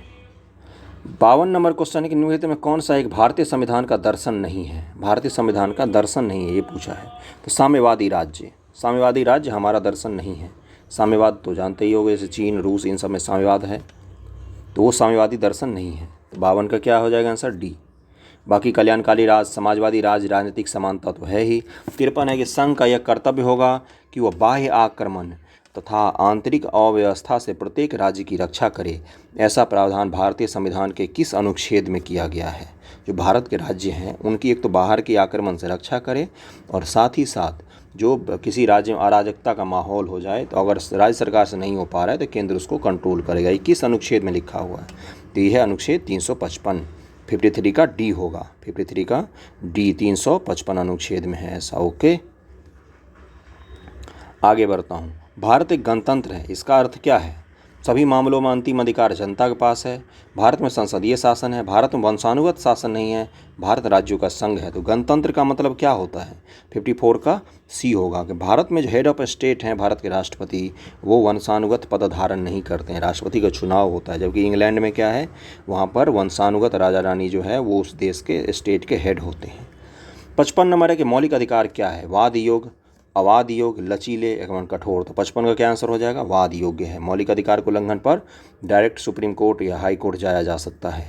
52 नंबर क्वेश्चन है कि निम्नलिखित में कौन सा एक भारतीय संविधान का दर्शन नहीं है? भारतीय संविधान का दर्शन नहीं है, ये पूछा है। तो साम्यवादी राज्य, साम्यवादी राज्य हमारा दर्शन नहीं है। साम्यवाद तो जानते ही होंगे, जैसे चीन, रूस, इन सब में साम्यवाद है, तो वो साम्यवादी दर्शन नहीं है। तो 52 का क्या हो जाएगा आंसर? डी। बाकी कल्याणकारी राज, समाजवादी राज, राजनीतिक समानता तो है ही। 53 है कि संघ का यह कर्तव्य होगा कि वह बाह्य आक्रमण तथा आंतरिक अव्यवस्था से प्रत्येक राज्य की रक्षा करे। ऐसा प्रावधान भारतीय संविधान के किस अनुच्छेद में किया गया है? जो भारत के राज्य हैं उनकी एक तो बाहर के आक्रमण से रक्षा करे, और साथ ही साथ जो किसी राज्य में अराजकता का माहौल हो जाए तो अगर राज्य सरकार से नहीं हो पा रहा है तो केंद्र उसको कंट्रोल करेगा। ये किस अनुच्छेद में लिखा हुआ है? तो यह है अनुच्छेद 355। 53 का डी होगा। 53 का डी 355 अनुच्छेद में है ऐसा। ओके, आगे बढ़ता हूँ। भारत एक गणतंत्र है, इसका अर्थ क्या है? सभी मामलों में अंतिम अधिकार जनता के पास है। भारत में संसदीय शासन है। भारत में वंशानुगत शासन नहीं है। भारत राज्यों का संघ है। तो गणतंत्र का मतलब क्या होता है? 54 का सी होगा कि भारत में जो हेड ऑफ स्टेट हैं, भारत के राष्ट्रपति, वो वंशानुगत पद धारण नहीं करते हैं। राष्ट्रपति का चुनाव होता है, जबकि इंग्लैंड में क्या है, वहाँ पर वंशानुगत राजा रानी जो है वो उस देश के स्टेट के हेड होते हैं। 55 नंबर है कि मौलिक अधिकार क्या है? वाद योग, अवाद योग, लचीले एवं कठोर। तो 55 का क्या आंसर हो जाएगा? वाद योग्य है। मौलिक अधिकार को उल्लंघन पर डायरेक्ट सुप्रीम कोर्ट या हाई कोर्ट जाया जा सकता है।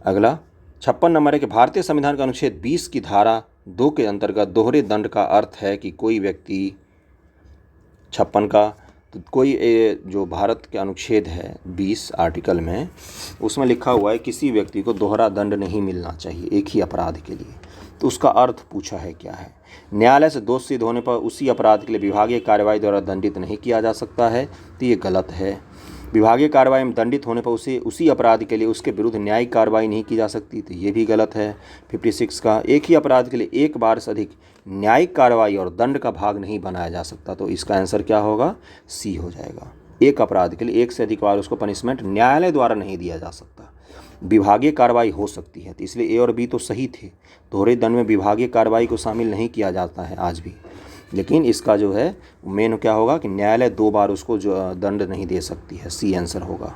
अगला 56 नंबर है कि भारतीय संविधान का अनुच्छेद 20 की धारा 2 के अंतर्गत दोहरे दंड का अर्थ है कि कोई व्यक्ति 56 का तो कोई जो भारत के अनुच्छेद है 20 आर्टिकल में, उसमें लिखा हुआ है किसी व्यक्ति को दोहरा दंड नहीं मिलना चाहिए एक ही अपराध के लिए। तो उसका अर्थ पूछा है क्या है। न्यायालय से दोष सिद्ध होने पर उसी अपराध के लिए विभागीय कार्रवाई द्वारा दंडित नहीं किया जा सकता है, तो ये गलत है। विभागीय कार्रवाई में दंडित होने पर उसी अपराध के लिए उसके विरुद्ध न्यायिक कार्रवाई नहीं की जा सकती, तो ये भी गलत है। 56 का, एक ही अपराध के लिए एक बार से अधिक न्यायिक कार्रवाई और दंड का भाग नहीं बनाया जा सकता, तो इसका आंसर क्या होगा, सी हो जाएगा। एक अपराध के लिए एक से अधिक बार उसको पनिशमेंट न्यायालय द्वारा नहीं दिया जा सकता, विभागीय कार्रवाई हो सकती है। तो इसलिए ए और बी तो सही थे। दोहरे दंड में विभागीय कार्रवाई को शामिल नहीं किया जाता है आज भी, लेकिन इसका जो है मेन क्या होगा कि न्यायालय 2 बार उसको जो दंड नहीं दे सकती है, सी आंसर होगा।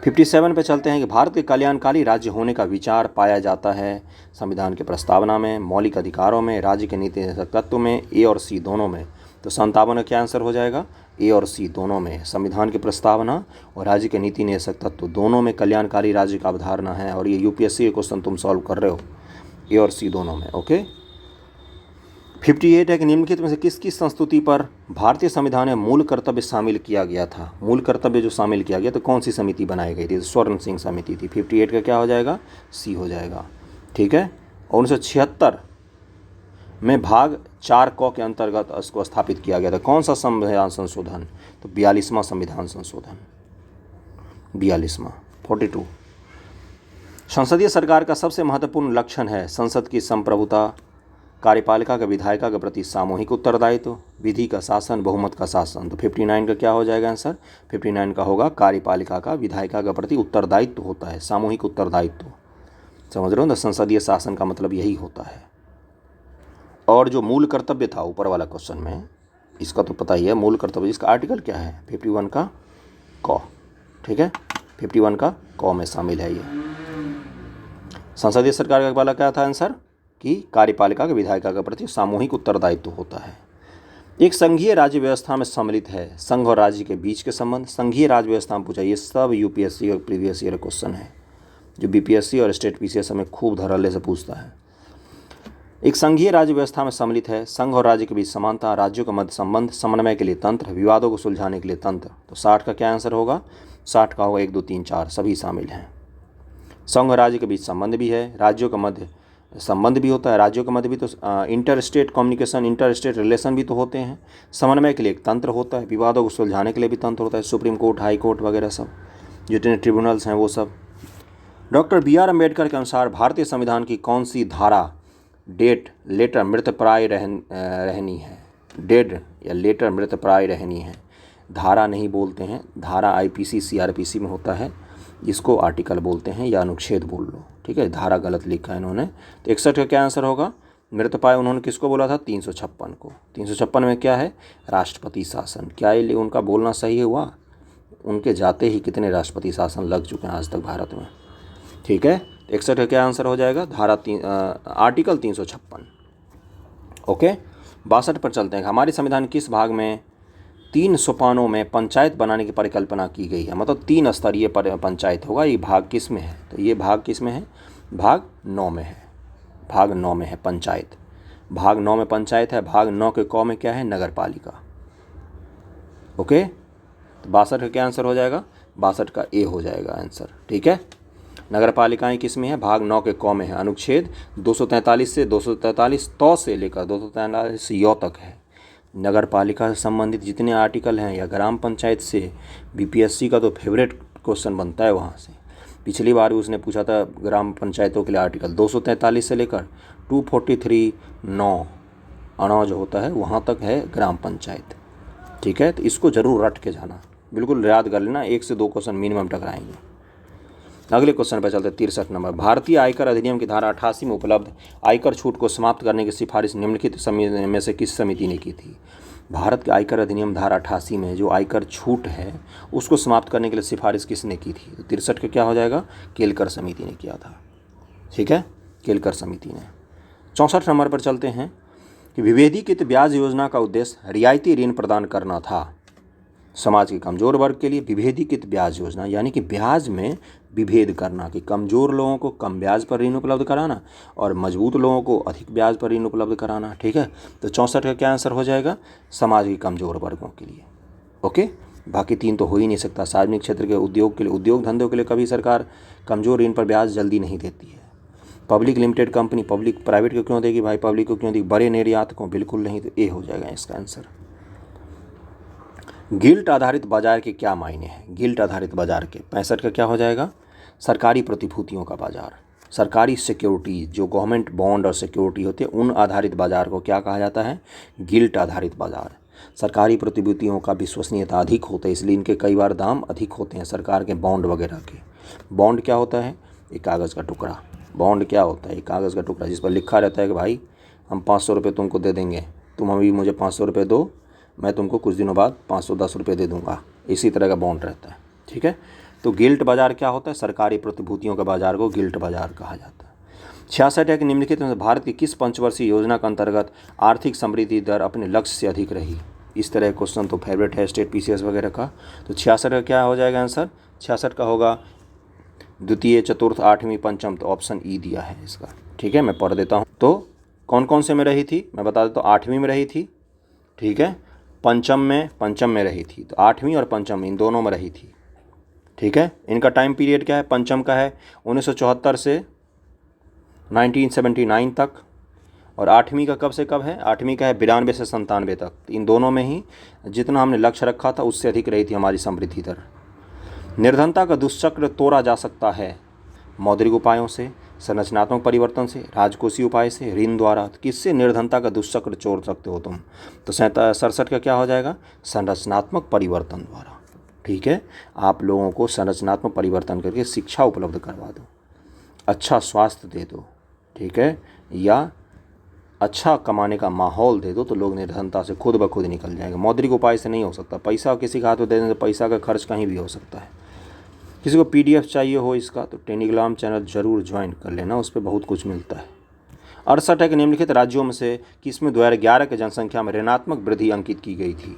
57 पे चलते हैं कि भारत के कल्याणकारी राज्य होने का विचार पाया जाता है संविधान के प्रस्तावना में, मौलिक अधिकारों में, राज्य के नीति निर्देशक तत्व में, ए और सी दोनों में। तो 57 का क्या आंसर हो जाएगा, ए और सी दोनों में। संविधान की प्रस्तावना और राज्य के नीति निर्देशक तत्व दोनों में कल्याणकारी राज्य का अवधारणा है, और ये यूपीएससी के क्वेश्चन तुम सॉल्व कर रहे हो, ए और सी दोनों में। ओके। 58 है कि निम्नलिखित में से किसकी संस्तुति पर भारतीय संविधान में मूल कर्तव्य शामिल किया गया था। मूल कर्तव्य जो शामिल किया गया तो कौन सी समिति बनाई गई थी, स्वर्ण सिंह समिति थी। 58 का क्या हो जाएगा, सी हो जाएगा। ठीक है। 1976 में भाग 4 क के अंतर्गत इसको स्थापित किया गया था। कौन सा संविधान संशोधन, तो 42वां संविधान संशोधन, 42वां 42। संसदीय सरकार का सबसे महत्वपूर्ण लक्षण है संसद की संप्रभुता, कार्यपालिका का विधायिका के प्रति सामूहिक उत्तरदायित्व, विधि का शासन, बहुमत का शासन। तो 59 का क्या हो जाएगा आंसर, 59 का होगा कार्यपालिका का विधायिका के प्रति उत्तरदायित्व होता है, सामूहिक उत्तरदायित्व। समझ रहे हो ना, संसदीय शासन का मतलब यही होता है। और जो मूल कर्तव्य था ऊपर वाला क्वेश्चन में, इसका तो पता ही है मूल कर्तव्य, इसका आर्टिकल क्या है, 51 का क। ठीक है, 51 का क में शामिल है ये। संसदीय सरकार का वाला क्या था आंसर, कि कार्यपालिका के विधायिका के प्रति सामूहिक उत्तरदायित्व होता है। एक संघीय राज्य व्यवस्था में सम्मिलित है संघ और राज्य के बीच के संबंध। संघीय राज्य व्यवस्था में पूछा, ये सब यूपीएससी और प्रीवियस ईयर क्वेश्चन है जो बीपीएससी और स्टेट पीसीएस हमें खूब धड़ल्ले से पूछता है। एक संघीय राज्य व्यवस्था में सम्मिलित है संघ और राज्य के बीच समानता, राज्यों के मध्य संबंध, समन्वय के लिए तंत्र, विवादों को सुलझाने के लिए तंत्र। तो 60 का क्या आंसर होगा, 60 का होगा 1 2 3 4 सभी शामिल हैं। संघ और राज्य के बीच संबंध भी है, राज्यों के मध्य संबंध भी होता है, राज्यों के मध्य भी तो inter state communication, inter state relation भी तो होते हैं। समन्वय के लिए एक तंत्र होता है, विवादों को सुलझाने के लिए भी तंत्र होता है, सुप्रीम कोर्ट, हाई कोर्ट वगैरह सब जितने ट्रिब्यूनल्स हैं वो सब। Doctor B R. अम्बेडकर के अनुसार भारतीय संविधान की कौन सी धारा डेट लेटर मृतप्राय रहनी है, डेड या लेटर मृतप्राय रहनी है। धारा नहीं बोलते हैं, धारा आईपीसी सीआरपीसी में होता है, जिसको आर्टिकल बोलते हैं या अनुच्छेद बोल लो। ठीक है, धारा गलत लिखा है इन्होंने। तो 61 का क्या आंसर होगा, मृतप्राय उन्होंने किसको बोला था, 356 को। 356 में क्या है, राष्ट्रपति शासन। क्या ये उनका बोलना सही हुआ, उनके जाते ही कितने राष्ट्रपति शासन लग चुके हैं आज तक भारत में। ठीक है, 61 का क्या आंसर हो जाएगा, आर्टिकल 356। ओके। 62 पर चलते हैं। हमारे संविधान किस भाग में 3 सोपानों में पंचायत बनाने की परिकल्पना की गई है, मतलब 3 स्तरीय पंचायत होगा। ये भाग किस में है, तो ये भाग किस में है, भाग 9 में है। भाग 9 में है पंचायत, भाग 9 में पंचायत है। भाग 9 के क में क्या है, नगर पालिका। ओके। तो 62 का क्या आंसर हो जाएगा, 62 का ए हो जाएगा आंसर। ठीक है, नगर पालिकाएँ किस में है, भाग 9 के क में है। अनुच्छेद 243 से 243 तो से लेकर 243 य तक है। नगर पालिका से संबंधित जितने आर्टिकल हैं या ग्राम पंचायत से बीपीएससी का तो फेवरेट क्वेश्चन बनता है वहाँ से। पिछली बार भी उसने पूछा था ग्राम पंचायतों के लिए आर्टिकल 243 से लेकर 243 9 जो होता है वहाँ तक है ग्राम पंचायत। ठीक है, तो इसको ज़रूर रट के जाना, बिल्कुल याद कर लेना, 1 से 2 क्वेश्चन मिनिमम टकराएंगे। अगले क्वेश्चन पर चलते 63 नंबर। भारतीय आयकर अधिनियम की धारा 88 में उपलब्ध आयकर छूट को समाप्त करने की सिफारिश निम्नलिखित में से किस समिति ने की थी। भारत के आयकर अधिनियम धारा 88 में जो आयकर छूट है उसको समाप्त करने के लिए सिफारिश किसने की थी, तो 63 का क्या हो जाएगा, केलकर समिति ने किया था। ठीक है, केलकर समिति ने। 64 नंबर पर चलते हैं कि विभेदीकृत ब्याज योजना का उद्देश्य रियायती ऋण प्रदान करना था समाज के कमज़ोर वर्ग के लिए। विभेदीकृत ब्याज योजना यानी कि ब्याज में विभेद करना, कि कमज़ोर लोगों को कम ब्याज पर ऋण उपलब्ध कराना और मजबूत लोगों को अधिक ब्याज पर ऋण उपलब्ध कराना। ठीक है, तो 64 का क्या आंसर हो जाएगा, समाज के कमज़ोर वर्गों के लिए। ओके, बाकी 3 तो हो ही नहीं सकता। सार्वजनिक क्षेत्र के उद्योग के लिए, उद्योग धंधों के लिए कभी सरकार कमज़ोर ऋण पर ब्याज जल्दी नहीं देती है। Public limited company public private को क्यों देगी भाई, पब्लिक को क्यों देगी, बड़े निर्यातकों, बिल्कुल नहीं, तो ए हो जाएगा इसका आंसर। गिल्ट आधारित बाजार के क्या मायने हैं, गिल्ट आधारित बाजार के 65 का क्या हो जाएगा, सरकारी प्रतिभूतियों का बाजार, सरकारी सिक्योरिटी, जो गवर्नमेंट बॉन्ड और सिक्योरिटी होती है उन आधारित बाजार को क्या कहा जाता है, गिल्ट आधारित बाजार। सरकारी प्रतिभूतियों का विश्वसनीयता अधिक होता है, इसलिए इनके कई बार दाम अधिक होते हैं सरकार के बॉन्ड वगैरह के। बॉन्ड क्या होता है, एक कागज़ का टुकड़ा, बॉन्ड क्या होता है, एक कागज़ का टुकड़ा जिस पर लिखा रहता है कि भाई हम 500 रुपये तुमको दे देंगे, तुम अभी मुझे 500 रुपये दो, मैं तुमको कुछ दिनों बाद 510 रुपये दे दूंगा, इसी तरह का बॉन्ड रहता है। ठीक है, तो गिल्ट बाजार क्या होता है, सरकारी प्रतिभूतियों के बाजार को गिल्ट बाजार कहा जाता है। 66 है कि निम्नलिखित में से भारत की किस पंचवर्षीय योजना के अंतर्गत आर्थिक समृद्धि दर अपने लक्ष्य से अधिक रही। इस तरह क्वेश्चन तो फेवरेट है स्टेट पीसीएस वगैरह का। तो 66 का क्या हो जाएगा आंसर, 66 का होगा द्वितीय, चतुर्थ, आठवीं, पंचम, तो ऑप्शन ई दिया है इसका। ठीक है, मैं पढ़ देता हूँ। तो कौन कौन से में रही थी मैं बता देता हूँ, आठवीं में रही थी, ठीक है, पंचम में रही थी, तो आठवीं और पंचम इन दोनों में रही थी। ठीक है, इनका टाइम पीरियड क्या है, पंचम का है 1974 से 1979 तक, और आठवीं का कब से कब है, आठवीं का है 92 से 97 तक। इन दोनों में ही जितना हमने लक्ष्य रखा था उससे अधिक रही थी हमारी समृद्धि दर। निर्धनता का दुष्चक्र तोड़ा जा सकता है मौद्रिक उपायों से, संरचनात्मक परिवर्तन से, राजकोषीय उपाय से, ऋण द्वारा। तो किससे निर्धनता का दुष्चक्र तोड़ सकते हो तुम, तो 67 का क्या हो जाएगा, संरचनात्मक परिवर्तन द्वारा। ठीक है, आप लोगों को संरचनात्मक परिवर्तन करके शिक्षा उपलब्ध करवा दो, अच्छा स्वास्थ्य दे दो, ठीक है, या अच्छा कमाने का माहौल दे दो, तो लोग निर्धनता से खुद ब खुद निकल जाएंगे। मौद्रिक उपाय से नहीं हो सकता, पैसा किसी के हाथ में दे देने से पैसा का खर्च कहीं भी हो सकता है। किसी को पीडीएफ चाहिए हो इसका तो टेलीग्राम चैनल जरूर ज्वाइन कर लेना, उस पर बहुत कुछ मिलता है। 68 है कि निम्नलिखित राज्यों में से किसमें 2011 की जनसंख्या में ऋणात्मक वृद्धि अंकित की गई थी।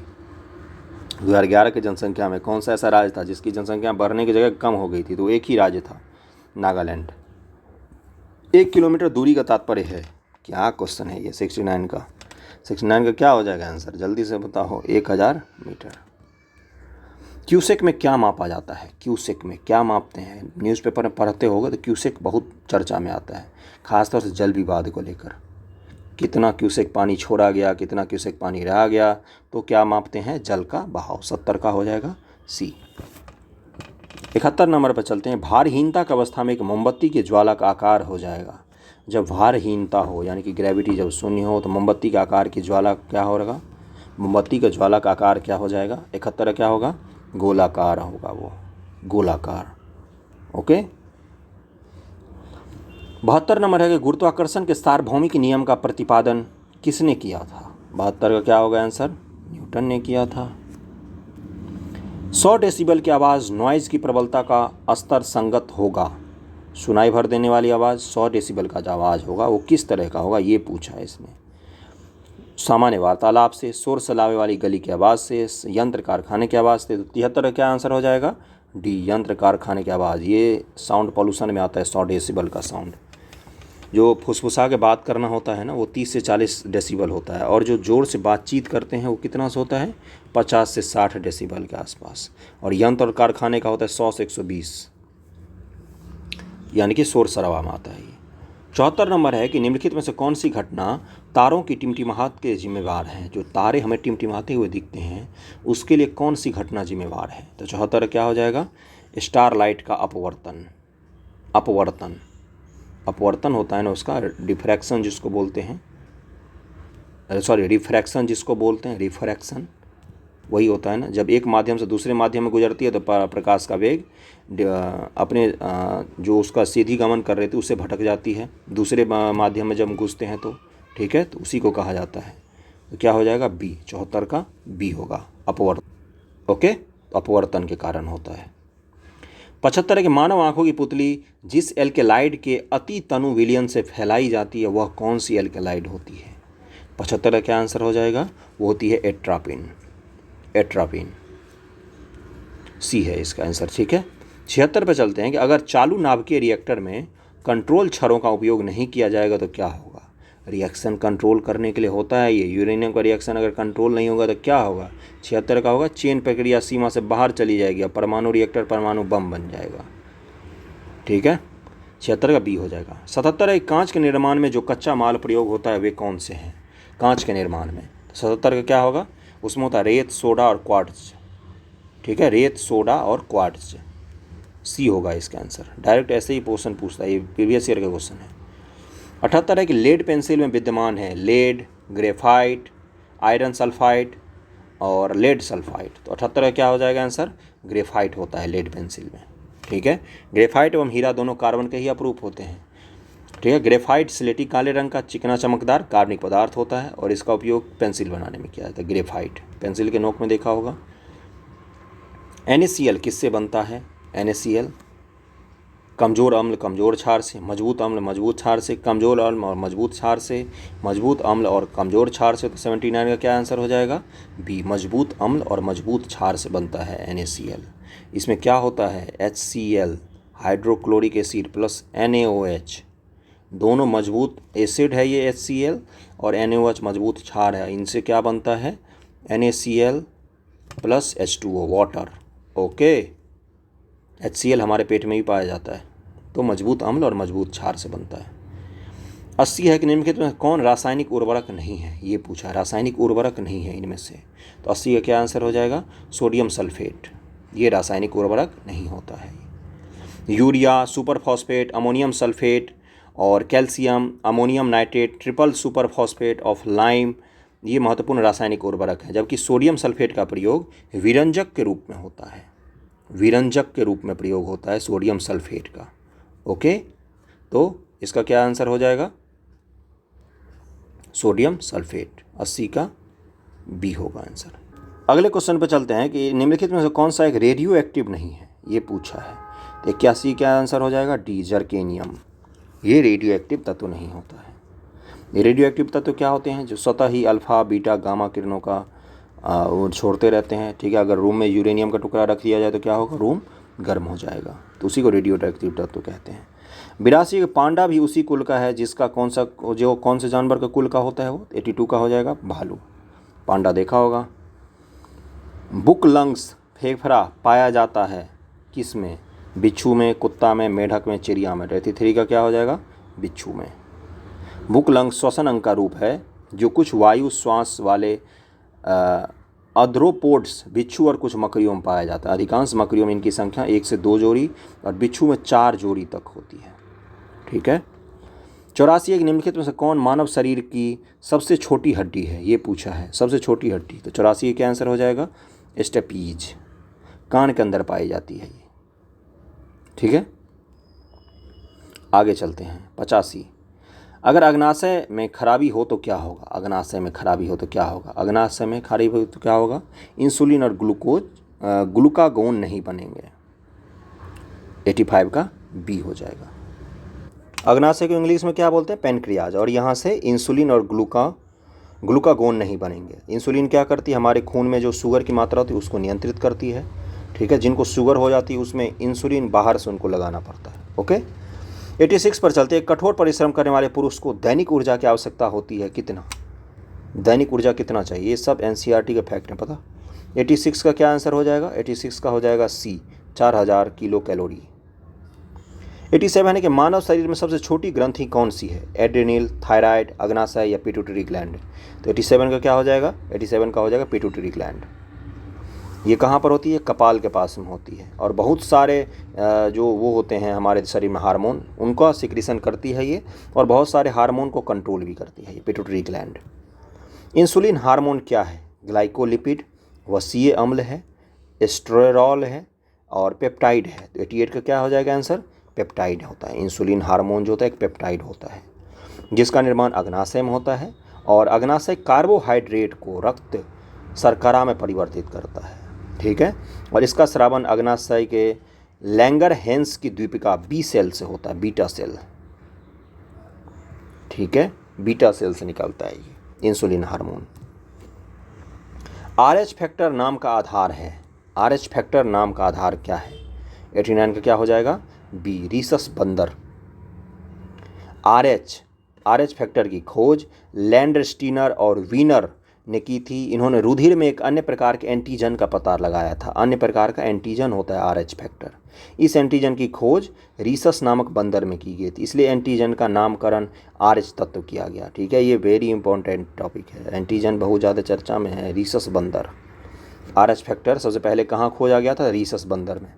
2011 की जनसंख्या में कौन सा ऐसा राज्य था जिसकी जनसंख्या बढ़ने की जगह कम हो गई थी, तो एक ही राज्य था, नागालैंड। 1 किलोमीटर दूरी का तात्पर्य है, क्या क्वेश्चन है ये 69 का, 69 का क्या हो जाएगा आंसर, जल्दी से बताओ, 1000 मीटर। क्यूसेक में क्या मापा जाता है, क्यूसेक में क्या मापते हैं, न्यूज़पेपर में पढ़ते होगे तो क्यूसेक बहुत चर्चा में आता है, खासतौर से जल विवाद को लेकर, कितना क्यूसेक पानी छोड़ा गया, कितना क्यूसेक पानी रह गया, तो क्या मापते हैं, जल का बहाव। 70 का हो जाएगा सी। 71 नंबर पर चलते हैं। भारहीनता की अवस्था में एक मोमबत्ती की ज्वाला का आकार हो जाएगा। जब भारहीनता हो यानी कि ग्रेविटी जब शून्य हो तो मोमबत्ती के आकार की ज्वाला क्या होगा, मोमबत्ती का ज्वाला का आकार क्या हो जाएगा, 71 क्या होगा, गोलाकार होगा, वो गोलाकार। ओके। 72 नंबर है कि गुरुत्वाकर्षण के सार्वभौमिक नियम का प्रतिपादन किसने किया था। 72 का क्या होगा आंसर, न्यूटन ने किया था। 100 डेसिबल की आवाज़ नॉइज़ की प्रबलता का स्तर संगत होगा। सुनाई भर देने वाली आवाज़ 100 डेसिबल का जो आवाज़ होगा वो किस तरह का होगा, ये पूछा है इसने। सामान्य वार्तालाप से, शोर शराबे वाली गली की आवाज़ से, यंत्र कारखाने की आवाज़ से। तो 73 क्या आंसर हो जाएगा, डी, यंत्र कारखाने की आवाज़। ये साउंड पॉल्यूशन में आता है 100 डेसिबल का साउंड। जो फुसफुसा के बात करना होता है ना वो 30 से 40 डेसिबल होता है, और जो ज़ोर से बातचीत करते हैं वो कितना से होता है, 50 से 60 डेसिबल के आसपास। और यंत्र और कारखाने का होता है 100 से 120, यानी कि शोर शराबा में आता है ये। 74 नंबर है कि निम्नलिखित में से कौन सी घटना तारों की टिमटिमाहट के जिम्मेवार है। जो तारे हमें टिमटिमाते हुए दिखते हैं उसके लिए कौन सी घटना जिम्मेवार है। तो 74 क्या हो जाएगा, स्टार लाइट का अपवर्तन। अपवर्तन, अपवर्तन होता है ना उसका, डिफ्रैक्शन जिसको बोलते हैं, सॉरी रिफ्रैक्शन जिसको बोलते हैं, रिफ्रैक्शन वही होता है ना, जब एक माध्यम से दूसरे माध्यम में गुजरती है तो प्रकाश का वेग अपने जो उसका सीधी गमन कर रहे थे उससे भटक जाती है, दूसरे माध्यम में जब घुसते हैं तो, ठीक है, तो उसी को कहा जाता है। तो क्या हो जाएगा, बी, 74 का बी होगा, अपवर्तन। ओके, अपवर्तन के कारण होता है। 75 के मानव आंखों की पुतली जिस एल्केलाइड के अति तनु विलयन से फैलाई जाती है वह कौन सी एल्केलाइड होती है। 75 का क्या आंसर हो जाएगा, वो होती है एट्रापिन। एट्रापिन सी है इसका आंसर, ठीक है। 76 पे चलते हैं कि अगर चालू नाभिकीय रिएक्टर में कंट्रोल छड़ों का उपयोग नहीं किया जाएगा तो क्या होगा। रिएक्शन कंट्रोल करने के लिए होता है ये, यूरेनियम का रिएक्शन अगर कंट्रोल नहीं होगा तो क्या होगा। 76 का होगा चेन प्रक्रिया सीमा से बाहर चली जाएगी और परमाणु रिएक्टर परमाणु बम बन जाएगा, ठीक है। 76 का बी हो जाएगा। 77 है कांच के निर्माण में जो कच्चा माल प्रयोग होता है वे कौन से हैं? कांच के निर्माण में तो 77 का क्या होगा? उसमें होता है रेत, सोडा और क्वार्ट्ज। ठीक है, रेत, सोडा और क्वार्ट्ज, सी होगा इसका आंसर। डायरेक्ट ऐसे ही क्वेश्चन पूछता है, ये प्रीवियस ईयर का क्वेश्चन है। 78 है कि लेड पेंसिल में विद्यमान है लेड, ग्रेफाइट, आयरन सल्फाइड और लेड सल्फाइड। तो 78 का क्या हो जाएगा आंसर? ग्रेफाइट होता है लेड पेंसिल में। ठीक है, ग्रेफाइट एवं हीरा दोनों कार्बन के ही अपरूप होते हैं। ठीक है, ग्रेफाइट स्लेटी काले रंग का चिकना चमकदार कार्बनिक पदार्थ होता है और इसका उपयोग पेंसिल बनाने में किया जाता है। ग्रेफाइट पेंसिल के नोक में देखा होगा। NaCl किससे बनता है? NaCl कमज़ोर अम्ल कमज़ोर क्षार से, मजबूत अम्ल मजबूत क्षार से, कमज़ोर अम्ल और मजबूत क्षार से, मजबूत अम्ल और कमज़ोर क्षार से। तो 79 का क्या आंसर हो जाएगा? बी, मजबूत अम्ल और मजबूत क्षार से बनता है NaCl। इसमें क्या होता है? HCl hydrochloric acid plus NaOH, दोनों मजबूत एसिड है ये HCl, और NaOH मजबूत क्षार है। इनसे क्या बनता है? NaCl plus H2O water. Okay, HCl हमारे पेट में भी पाया जाता है, तो मजबूत अम्ल और मजबूत क्षार से बनता है। 80 है कि निम्नलिखित में कौन रासायनिक उर्वरक नहीं है? ये पूछा है, रासायनिक उर्वरक नहीं है इनमें से। तो 80 का क्या आंसर हो जाएगा? सोडियम सल्फेट, ये रासायनिक उर्वरक नहीं होता है। Urea, super phosphate, ammonium sulphate और calcium, ammonium nitrate, triple super phosphate of lime, ये महत्वपूर्ण रासायनिक उर्वरक है। जबकि सोडियम सल्फेट का प्रयोग विरंजक के रूप में होता है, विरंजक के रूप में प्रयोग होता है सोडियम सल्फेट का। ओके, तो इसका क्या आंसर हो जाएगा? Sodium sulphate. 80 का बी होगा आंसर। अगले क्वेश्चन पे चलते हैं कि निम्नलिखित में से कौन सा एक रेडियो एक्टिव नहीं है? ये पूछा है। तो 81 क्या आंसर हो जाएगा? डी, जर्केनियम। ये रेडियो एक्टिव तत्व नहीं होता है। ये रेडियो एक्टिव तत्व क्या होते हैं? जो स्वतः ही अल्फा बीटा गामा किरणों का वो छोड़ते रहते हैं। ठीक है, अगर रूम में यूरेनियम का टुकड़ा रख दिया जाए तो क्या होगा? रूम गर्म हो जाएगा, तो उसी को रेडियो एक्टिव तत्व कहते हैं। 82 पांडा भी उसी कुल का है जिसका कौन से जानवर का कुल का होता है? वो 82 का हो जाएगा भालू। पांडा देखा होगा। बुक लंग्स फेफड़ा पाया जाता है किस में? बिच्छू में, कुत्ता में, मेढक में, चिड़िया में। 83 का क्या हो जाएगा? बिच्छू में। बुक लंग्स श्वसन अंग का रूप है जो कुछ वायु श्वास वाले अर्थ्रोपोड्स, बिच्छू और कुछ मकड़ियों में पाया जाता है। अधिकांश मकड़ियों में इनकी संख्या 1 से 2 जोड़ी और बिच्छू में 4 जोड़ी तक होती है। ठीक है। 84 एक निम्नलिखित में से कौन मानव शरीर की सबसे छोटी हड्डी है? ये पूछा है, सबसे छोटी हड्डी। तो 84 क्या आंसर हो जाएगा? स्टेपीज, कान के अंदर पाई जाती है ये। ठीक है, आगे चलते हैं। 85 अगर अग्नाशय में खराबी हो तो क्या होगा? अग्नाशय में खराबी हो तो क्या होगा? अग्नाशय में खराबी हो तो क्या होगा? इंसुलिन और ग्लूकागोन नहीं बनेंगे। 85 का बी हो जाएगा। अग्नाशय को इंग्लिश में क्या बोलते हैं? पैनक्रियाज। और यहाँ से इंसुलिन और ग्लूकागोन नहीं बनेंगे। इंसुलिन क्या करती है? हमारे खून में जो शुगर की मात्रा होती है उसको नियंत्रित करती है। ठीक है, जिनको शुगर हो जाती है उसमें इंसुलिन बाहर से उनको लगाना पड़ता है। ओके, 86 पर चलते हैं। कठोर परिश्रम करने वाले पुरुष को दैनिक ऊर्जा की आवश्यकता होती है कितना? दैनिक ऊर्जा कितना चाहिए? ये सब NCERT के फैक्ट हैं, पता। 86 का क्या आंसर हो जाएगा? 86 का हो जाएगा सी, 4000 किलो कैलोरी। 87 है कि मानव शरीर में सबसे छोटी ग्रंथि कौन सी है? एड्रेनल, थायराइड, अग्नाशय या पिट्यूटरी ग्लैंड। तो 87 का क्या हो जाएगा? 87 का हो जाएगा पिट्यूटरी ग्लैंड। ये कहाँ पर होती है? कपाल के पास में होती है। और बहुत सारे जो वो होते हैं हमारे शरीर में हार्मोन, उनका सिक्रीशन करती है ये, और बहुत सारे हार्मोन को कंट्रोल भी करती है ये पिट्यूटरी ग्लैंड। इंसुलिन हार्मोन क्या है? ग्लाइकोलिपिड, वसीय अम्ल है, एस्ट्रेरॉल है और पेप्टाइड है। तो 88 का क्या हो जाएगा आंसर? पेप्टाइड होता है। इंसुलिन हार्मोन जो होता है एक पेप्टाइड होता है जिसका निर्माण अग्नाशय में होता है, और अग्नाशय कार्बोहाइड्रेट को रक्त शर्करा में परिवर्तित करता है। ठीक है, और इसका स्रावन अग्नाशय के लैंगरहैंस की द्वीपिका बी सेल से होता है, बीटा सेल। ठीक है, बीटा सेल से निकलता है ये इंसुलिन हार्मोन। RH फैक्टर नाम का आधार है। RH फैक्टर नाम का आधार क्या है? 89 का क्या हो जाएगा? बी, रीसस बंदर। RH फैक्टर की खोज लैंडस्टीनर और वीनर ने की थी। इन्होंने रुधिर में एक अन्य प्रकार के एंटीजन का पता लगाया था। अन्य प्रकार का एंटीजन होता है आरएच फैक्टर। इस एंटीजन की खोज रीसस नामक बंदर में की गई थी, इसलिए एंटीजन का नामकरण आरएच तत्व किया गया। ठीक है, ये वेरी इंपॉर्टेंट टॉपिक है। एंटीजन बहुत ज़्यादा चर्चा में है। रीसस बंदर, आरएच फैक्टर सबसे पहले कहाँ खोजा गया था? रीसस बंदर में।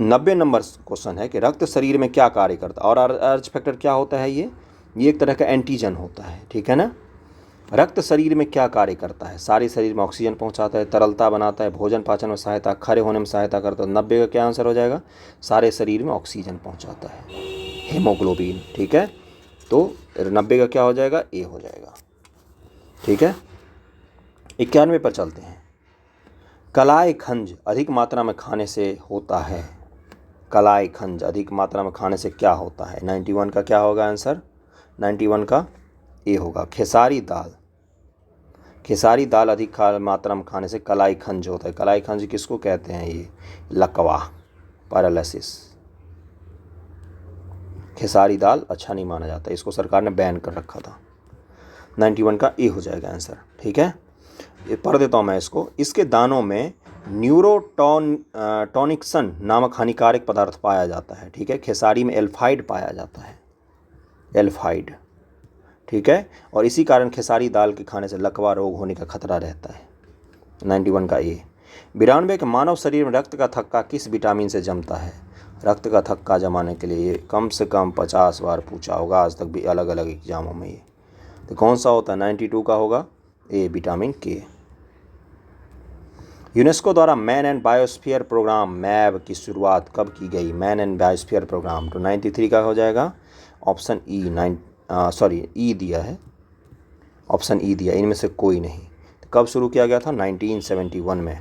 90 नंबर क्वेश्चन है कि रक्त शरीर में क्या कार्य करता है। और आरएच फैक्टर क्या होता है? ये एक तरह का एंटीजन होता है। ठीक है ना। रक्त शरीर में क्या कार्य करता है? सारे शरीर में ऑक्सीजन पहुंचाता है, तरलता बनाता है, भोजन पाचन में सहायता, खड़े होने में सहायता करता है। 90 का क्या आंसर हो जाएगा? सारे शरीर में ऑक्सीजन पहुंचाता है, हेमोग्लोबिन। ठीक है, तो 90 का क्या हो जाएगा? ए हो जाएगा। ठीक है, 91 पर चलते हैं। कलाई खंज अधिक मात्रा में खाने से होता है। कलाई खंज अधिक मात्रा में खाने से क्या होता है? 91 का क्या होगा आंसर? 91 का ए होगा। खेसारी दाल, खेसारी दाल अधिक मात्रा में खाने से कलाई खंज होता है। कलाई खंज किसको कहते हैं? ये लकवा, पैरालिसिस। खेसारी दाल अच्छा नहीं माना जाता, इसको सरकार ने बैन कर रखा था। 91 का ए हो जाएगा आंसर। ठीक है, ये पढ़ देता हूँ मैं इसको। इसके दानों में न्यूरोटॉनिक्सन नामक हानिकारक पदार्थ पाया जाता है। ठीक है, खेसारी में एल्फाइड पाया जाता है, एल्फाइड। ठीक है, और इसी कारण खेसारी दाल के खाने से लकवा रोग होने का खतरा रहता है। 91 का ए। 92 के मानव शरीर में रक्त का थक्का किस विटामिन से जमता है? रक्त का थक्का जमाने के लिए ये कम से कम 50 बार पूछा होगा आज तक भी, अलग अलग एग्जामों में। ये तो कौन सा होता है? 92 का होगा ए, विटामिन के। यूनेस्को द्वारा मैन एंड बायोस्फीयर प्रोग्राम मैब की शुरुआत कब की गई? मैन एंड बायोस्फीयर प्रोग्राम तो 93 का हो जाएगा। ऑप्शन ई ई दिया है, ऑप्शन ई दिया, इनमें से कोई नहीं। तो कब शुरू किया गया था? 1971 में,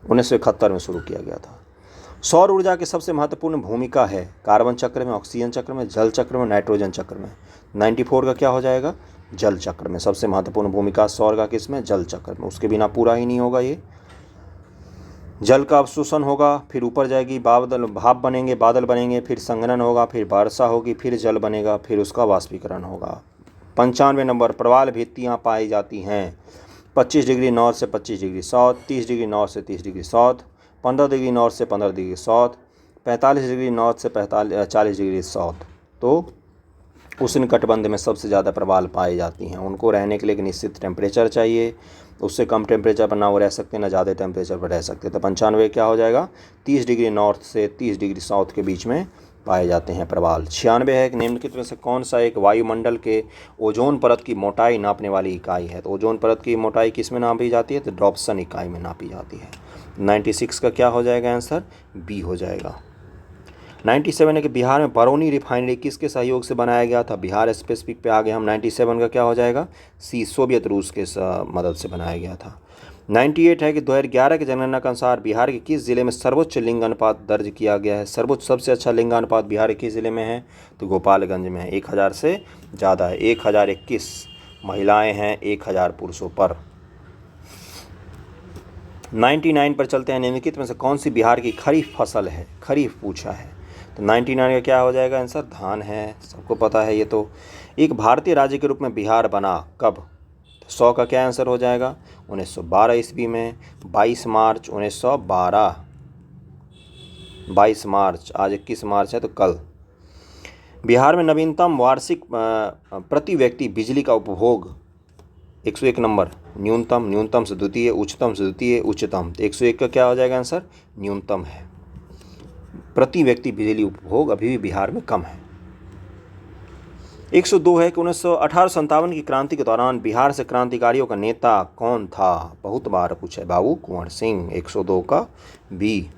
1971 में शुरू किया गया था। सौर ऊर्जा की सबसे महत्वपूर्ण भूमिका है कार्बन चक्र में, ऑक्सीजन चक्र में, जल चक्र में, नाइट्रोजन चक्र में। 94 का क्या हो जाएगा? जल चक्र में। सबसे महत्वपूर्ण भूमिका सौर का किस में? जल चक्र में। उसके बिना पूरा ही नहीं होगा ये। जल का अवशोषण होगा, फिर ऊपर जाएगी बादल, भाप बनेंगे, बादल बनेंगे, फिर संघनन होगा, फिर वर्षा होगी, फिर जल बनेगा, फिर उसका वाष्पीकरण होगा। 95 नंबर, प्रवाल भित्तियाँ पाई जाती हैं 25 डिग्री नॉर्थ से 25 डिग्री साउथ, 30 डिग्री नॉर्थ से 30 डिग्री साउथ, 15 डिग्री नॉर्थ से 15 डिग्री साउथ, 45 डिग्री नॉर्थ से 40 डिग्री साउथ। तो उष्णकटिबंध में सबसे ज़्यादा प्रवाल पाई जाती हैं। उनको रहने के लिए एक निश्चित टेम्परेचर चाहिए, उससे कम टेम्परेचर पर ना वो रह सकते, ना ज़्यादा टेम्परेचर पर रह सकते। तो 95 क्या हो जाएगा? 30 डिग्री नॉर्थ से 30 डिग्री साउथ के बीच में पाए जाते हैं प्रवाल। 96 है कि निम्नलिखित में से कौन सा एक वायुमंडल के ओजोन परत की मोटाई नापने वाली इकाई है? तो ओजोन परत की मोटाई किस में नापी जाती है? तो डॉप्सन इकाई में नापी जाती है। 96 का क्या हो जाएगा आंसर? बी हो जाएगा। 97 है कि बिहार में बरौनी रिफाइनरी किसके सहयोग से बनाया गया था? बिहार स्पेसिफिक पे आ गए हम। 97 का क्या हो जाएगा? सी, सोवियत रूस के मदद से बनाया गया था। 98 है कि 2011 की जनगणना के अनुसार बिहार के किस जिले में सर्वोच्च लिंग अनुपात दर्ज किया गया है? सर्वोच्च सबसे अच्छा लिंग अनुपात बिहार के किस जिले में है? तो गोपालगंज में है। 1000 से ज़्यादा है, 1021 महिलाएं हैं 1000 पुरुषों पर। 99 पर चलते हैं। निम्नलिखित में से कौन सी बिहार की खरीफ फसल है? खरीफ पूछा है, तो 99 का क्या हो जाएगा आंसर? धान है, सबको पता है ये तो। एक भारतीय राज्य के रूप में बिहार बना कब? तो 100 का क्या आंसर हो जाएगा? 1912 ईस्वी में, 22 मार्च 1912। 22 मार्च, आज 21 मार्च है तो कल। बिहार में नवीनतम वार्षिक प्रति व्यक्ति बिजली का उपभोग 101 नंबर। न्यूनतम, न्यूनतम से द्वितीय, उच्चतम से द्वितीय, उच्चतम। तो 101 का क्या हो जाएगा आंसर? न्यूनतम है। प्रति व्यक्ति बिजली उपभोग अभी भी बिहार में कम है। 102 है कि 1857 की क्रांति के दौरान बिहार से क्रांतिकारियों का नेता कौन था? बहुत बार पूछा है, बाबू कुंवर सिंह। 102 का बी।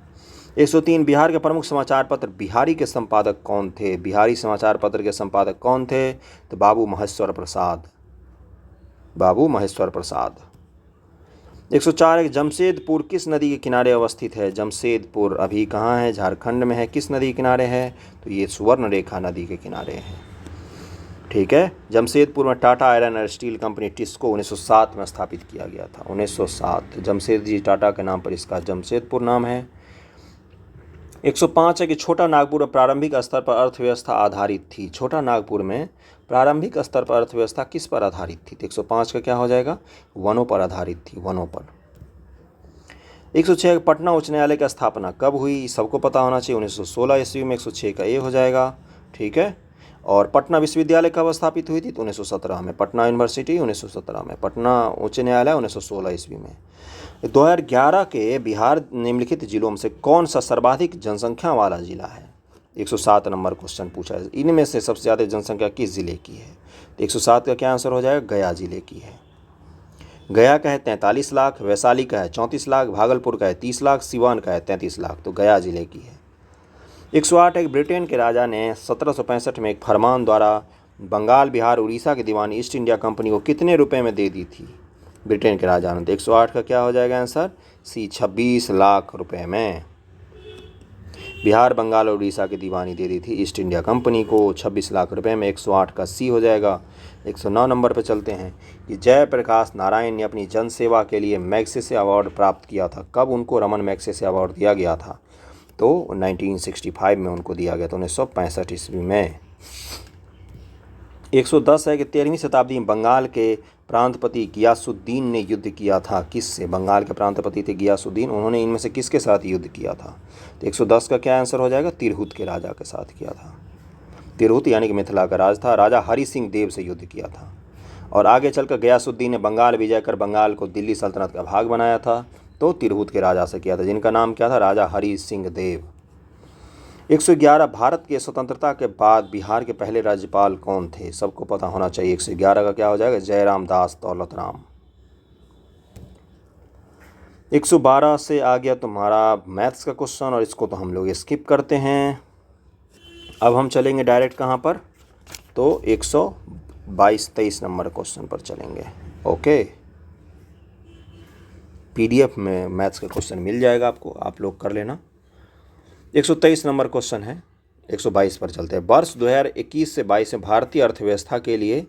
103 बिहार के प्रमुख समाचार पत्र बिहारी के संपादक कौन थे? बिहारी समाचार पत्र के संपादक कौन थे? तो बाबू महेश्वर प्रसाद, बाबू महेश्वर प्रसाद। 104 है जमशेदपुर किस नदी के किनारे अवस्थित है? जमशेदपुर अभी कहाँ है? झारखंड में है। किस नदी के किनारे है? तो ये सुवर्णरेखा नदी के किनारे है। ठीक है, जमशेदपुर में Tata iron and steel company TISCO 1907 में स्थापित किया गया था। 1907, जमशेदजी टाटा के नाम पर इसका जमशेदपुर नाम है। 105 है कि छोटा नागपुर में प्रारंभिक स्तर पर अर्थव्यवस्था आधारित थी। छोटा नागपुर में प्रारंभिक स्तर पर अर्थव्यवस्था किस पर आधारित थी? तो 105 का क्या हो जाएगा? वनों पर आधारित थी, वनों पर। 106 पटना उच्च न्यायालय की स्थापना कब हुई? सबको पता होना चाहिए, 1916 ईस्वी में। 106 का ए हो जाएगा, ठीक है। और पटना विश्वविद्यालय कब स्थापित हुई थी? तो 1917 में। पटना यूनिवर्सिटी 1917 में, पटना उच्च न्यायालय 1916 ईस्वी में। 2011 के बिहार निम्नलिखित जिलों में से कौन सा सर्वाधिक जनसंख्या वाला जिला है? 107 नंबर क्वेश्चन पूछा है, इनमें से सबसे ज़्यादा जनसंख्या किस जिले की है? तो 107 का क्या आंसर हो जाएगा? गया जिले की है। गया का है 43 लाख, वैशाली का है 34 लाख, भागलपुर का है 30 लाख, सिवान का है 33 लाख। तो गया जिले की है। 108 एक ब्रिटेन के राजा ने 1765 में एक फरमान द्वारा बंगाल, बिहार, उड़ीसा की दीवानी ईस्ट इंडिया कंपनी को कितने रुपए में दे दी थी? ब्रिटेन के राजा ने। तो 108 का क्या हो जाएगा आंसर? सी, 26 लाख रुपए में बिहार, बंगाल और उड़ीसा की दीवानी दे दी थी ईस्ट इंडिया कंपनी को 26 लाख रुपए में। 108 का सी हो जाएगा। 109 नंबर पर चलते हैं कि जयप्रकाश नारायण ने अपनी जन सेवा के लिए मैग्सेसे अवार्ड प्राप्त किया था। कब उनको रमन मैग्सेसे अवार्ड दिया गया था? तो 1965 में उनको दिया गया था, 1965 ईस्वी में। 110 है कि 13वीं शताब्दी में बंगाल के प्रांतपति गियासुद्दीन ने युद्ध किया था किससे? बंगाल के प्रांतपति थे गियासुद्दीन, उन्होंने इनमें से किसके साथ युद्ध किया था? तो 110 का क्या आंसर हो जाएगा? तिरहुत के राजा के साथ किया था। तिरहुत यानी कि मिथिला का राज था, राजा हरि सिंह देव से युद्ध किया था। और आगे चलकर गियासुद्दीन ने बंगाल विजय कर बंगाल को दिल्ली सल्तनत का भाग बनाया था, तो तिरहुत के राजा से किया था, जिनका नाम क्या था? राजा हरि सिंह देव। 111 भारत के स्वतंत्रता के बाद बिहार के पहले राज्यपाल कौन थे? सबको पता होना चाहिए। 111 का क्या हो जाएगा? जयराम दास दौलतराम। 112 से आ गया तुम्हारा मैथ्स का क्वेश्चन, और इसको तो हम लोग स्किप करते हैं। अब हम चलेंगे डायरेक्ट कहाँ पर? तो 122-23 नंबर क्वेश्चन पर चलेंगे। ओके, PDF में मैथ्स का क्वेश्चन मिल जाएगा आपको, आप लोग कर लेना। 123 नंबर क्वेश्चन है। 122 पर चलते हैं। वर्ष 2021 से 22 में भारतीय अर्थव्यवस्था के लिए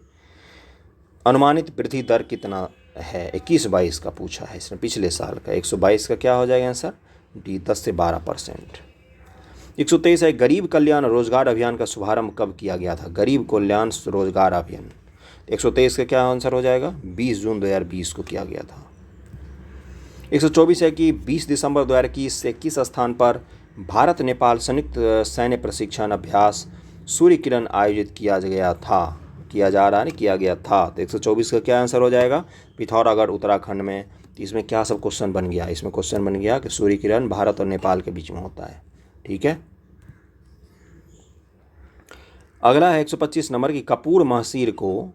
अनुमानित वृद्धि दर कितना है? 21-22 का पूछा है इसने, पिछले साल का। 122 का क्या हो जाएगा आंसर? डी, 10 से 12%। 123 है गरीब कल्याण रोजगार अभियान का शुभारंभ कब किया गया था? गरीब कल्याण रोजगार अभियान। 123 का क्या आंसर हो जाएगा? 20 जून 2020 को किया गया था। 124 है कि 20 दिसंबर 2021 से किस स्थान पर भारत नेपाल संयुक्त सैन्य प्रशिक्षण अभ्यास सूर्य किरण आयोजित किया गया था? तो 124 का क्या आंसर हो जाएगा? पिथौरागढ़ उत्तराखंड में। तो इसमें क्या सब क्वेश्चन बन गया? इसमें क्वेश्चन बन गया कि सूर्य किरण भारत और नेपाल के बीच में होता है, ठीक है। अगला है 125 नंबर की कपूर महसीर को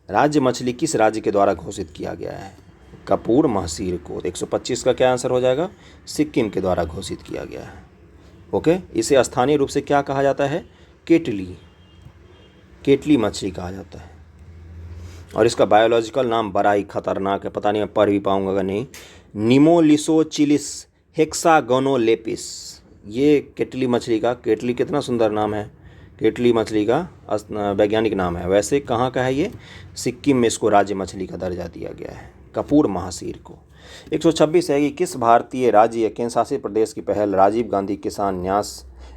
राज्य मछली किस राज्य के द्वारा घोषित किया गया है? कपूर महसीर को 125 का क्या आंसर हो जाएगा? सिक्किम के द्वारा घोषित किया गया है। ओके, इसे स्थानीय रूप से क्या कहा जाता है? केटली मछली कहा जाता है। और इसका बायोलॉजिकल नाम बड़ा ही खतरनाक है, पता नहीं मैं पढ़ भी पाऊंगा कि नहीं। निमोलिसोचिलिस हेक्सागोनोलेपिस, ये केटली मछली का, केटली कितना सुंदर नाम है, केटली मछली का वैज्ञानिक नाम है। वैसे कहाँ का है ये? सिक्किम में इसको राज्य मछली का दर्जा दिया गया है, कपूर महासीर को। 126 है कि किस भारतीय राज्य या केंद्र शासित प्रदेश की पहल राजीव गांधी किसान